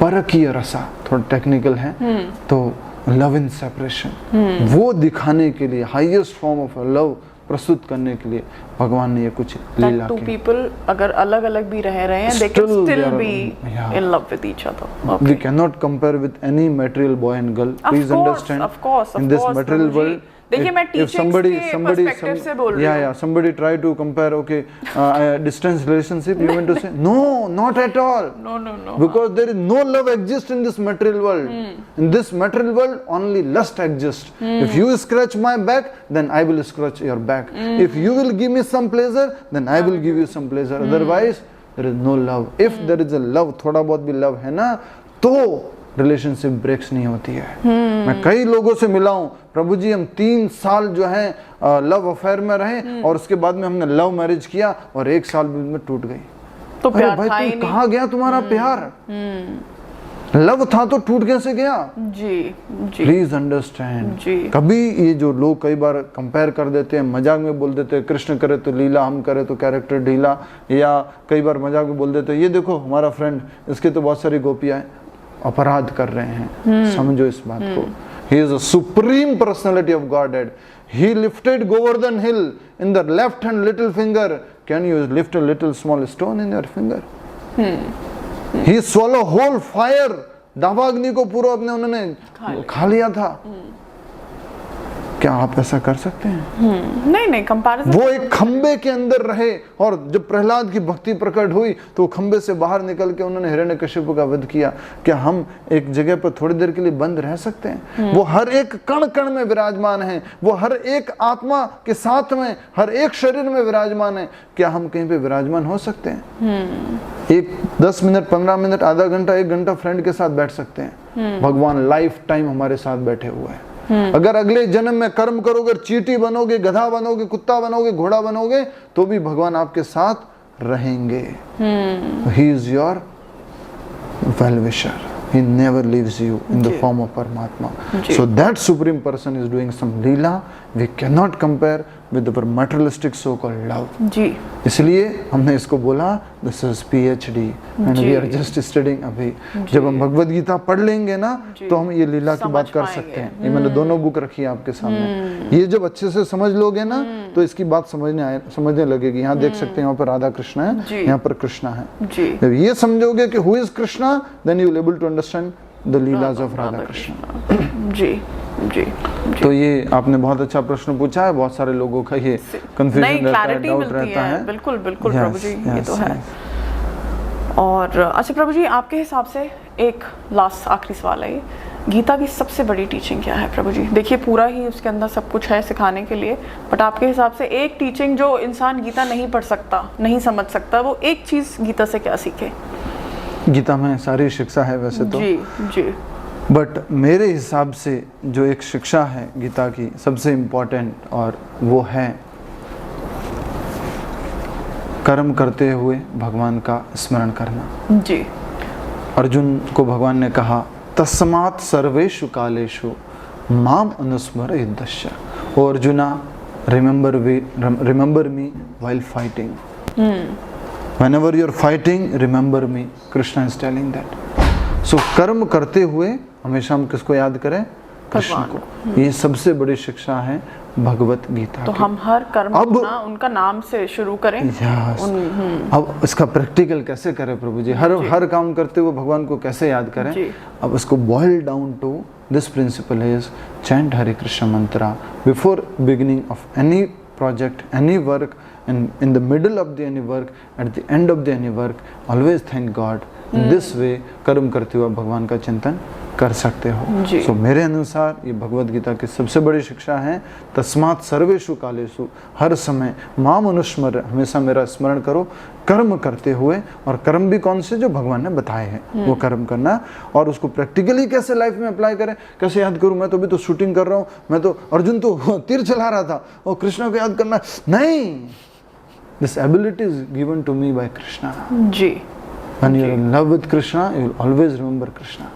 परकीय रसा, थोड़ा टेक्निकल है, तो लव इन सेपरेशन, वो दिखाने के लिए, हाईएस्ट फॉर्म ऑफ लव प्रस्तुत करने के लिए भगवान ने ये कुछ लीला टू की। पीपल अगर अलग अलग भी रह रहे हैं, they can still be in love with each other. Okay. We cannot compare with any material boy and girl. Please understand. Of course, in this material world, देखिए मैं टीचिंग के पर्सपेक्टिव से बोल रही हूँ। yeah, somebody try to compare, okay, distance relationship, you mean to say no, not at all. No. Because there is no love exists in this material world. In this material world, only lust exists. If you scratch my back, then I will scratch your back. If you will give me some pleasure, then I will give you some pleasure. Otherwise, there is no love. If there is a love, थोड़ा बहुत भी love है ना, तो रिलेशनशिप ब्रेक्स नहीं होती है। मैं कई लोगों से मिला हूँ, प्रभु जी हम 3 साल जो है लव अफेयर में रहे और उसके बाद में हमने लव मैरिज किया और 1 साल में टूट गई। तो प्यार भाई था ही तुम नहीं। कहाँ गया तुम्हारा प्यार? लव था तो टूट कैसे गया? जी। Please understand. जी। कभी ये जो लोग कई बार कंपेयर कर देते हैं, मजाक में बोल देते हैं, कृष्ण करे तो लीला, हम करे तो कैरेक्टर ढीला, या कई बार मजाक में बोल देते हैं ये देखो हमारा फ्रेंड, इसके तो बहुत सारी गोपियां हैं, अपराध कर रहे हैं। समझो इस बात को। He is a supreme personality of Godhead. He lifted Govardhan hill in the left hand little finger. Can you lift a little small stone in your finger? He swallowed whole fire. दावाग्नि को पूरा अपने उन्होंने खा लिया था। क्या आप ऐसा कर सकते हैं? नहीं कंपैरिजन। वो एक खंबे के अंदर रहे और जब प्रहलाद की भक्ति प्रकट हुई तो खंबे से बाहर निकल के उन्होंने हिरण्यकशिपु का वध किया। क्या हम एक जगह पर थोड़ी देर के लिए बंद रह सकते हैं? वो हर एक कण कण में विराजमान है, वो हर एक आत्मा के साथ में, हर एक शरीर में विराजमान है। क्या हम कहीं पे विराजमान हो सकते हैं? एक 10 मिनट, 15 मिनट, आधा घंटा, 1 घंटा फ्रेंड के साथ बैठ सकते हैं। भगवान लाइफ टाइम हमारे साथ बैठे हुए हैं। अगर अगले जन्म में कर्म करोगे, चींटी बनोगे, गधा बनोगे, कुत्ता बनोगे, घोड़ा बनोगे, तो भी भगवान आपके साथ रहेंगे। He is your well wisher. He never leaves you in the form of Paramatma. So that supreme person is doing some leela. We cannot compare with our materialistic so-called love. जी। इसलिए हमने इसको बोला this is PhD and we are just studying अभी। जब हम भगवद गीता पढ़ लेंगे ना तो हम ये लीला की बात कर सकते हैं। ये मैंने दोनों बुक रखी है आपके सामने। ये जब अच्छे से समझ लोगे ना तो इसकी बात समझने लगेगी। यहाँ देख सकते हैं, यहाँ पर राधा कृष्ण है, यहाँ पर कृष्ण है। जब ये समझोगे कि who is Krishna, then you will able to understand the लीलाज of Radha Krishna. जी। तो ये आपने बहुत अच्छा प्रश्न पूछा है। बहुत सारे लोगों का ये कंफ्यूजन रहता है, डाउट रहता है। बिल्कुल प्रभु जी, ये तो है। और अच्छा प्रभु जी, आपके हिसाब से एक लास्ट आखिरी सवाल है, गीता की सबसे बड़ी टीचिंग क्या है प्रभु जी? देखिए पूरा ही उसके अंदर सब कुछ है सिखाने के लिए, बट आपके हिसाब से एक टीचिंग जो इंसान गीता नहीं पढ़ सकता, नहीं समझ सकता, वो एक चीज गीता से क्या सीखे? गीता में सारी शिक्षा है वैसे तो जी। बट मेरे हिसाब से जो एक शिक्षा है गीता की सबसे इम्पोर्टेंट, और वो है कर्म करते हुए भगवान का स्मरण करना। जी। अर्जुन को भगवान ने कहा तस्मात् सर्वेषु कालेषु माम अनुस्मर युद्धस्य। Oh Arjuna, remember me while fighting. Whenever you are fighting, remember me. Krishna is telling that. So कर्म करते हुए हमेशा हम किसको याद करें? कृष्ण को। ये सबसे बड़ी शिक्षा है भगवत गीता तो की। हम हर कर्म अपना उनका नाम से शुरू करें। अब इसका प्रैक्टिकल कैसे करें प्रभु जी? हर काम करते हुए भगवान को कैसे याद करें? अब इसको boil down to this principle is chant Hare Krishna mantra before beginning of any project, any work, and in the middle of the any work, at the end of the any work, always thank God. In this way कर्म करते हुए भगवान का चिंतन कर सकते हो। So, मेरे अनुसार ये भगवद गीता की सबसे बड़ी शिक्षा है तस्मात् सर्वेषु कालेषु, हर समय माम अनुस्मर, हमेशा मेरा स्मरण करो कर्म करते हुए। और कर्म भी कौन से? जो भगवान ने बताए हैं वो कर्म करना। और उसको प्रैक्टिकली कैसे लाइफ में अप्लाई करें, कैसे याद करूं? मैं तो अभी तो शूटिंग कर रहा हूं, मैं तो अर्जुन तो तीर चला रहा था, और कृष्ण को याद करना नहीं। This ability is given to me by Krishna. जी। When you are in love with Krishna, you will always remember Krishna.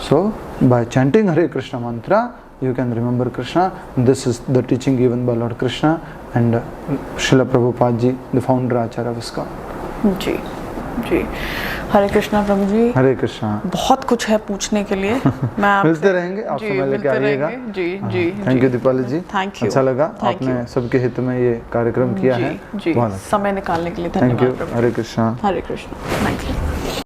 So, by chanting Hare Krishna mantra, you can remember Krishna. This is the teaching given by Lord Krishna and Srila Prabhupada ji, the founder Acharya of ISKCON. जी। जी। हरे कृष्णा प्रभु जी। हरे कृष्णा। बहुत कुछ है पूछने के लिए, मैं आपसे मिलते रहेंगे, आप समय लेके आइएगा। जी जी। Thank you Deepali ji, thank you. अच्छा लगा, Thank आपने सबके हित में ये कार्यक्रम किया है। जी, बहुत समय निकालने के लिए थैंक धन्यवाद you. Prabhu. Hare Krishna. Hare Krishna. Thank you.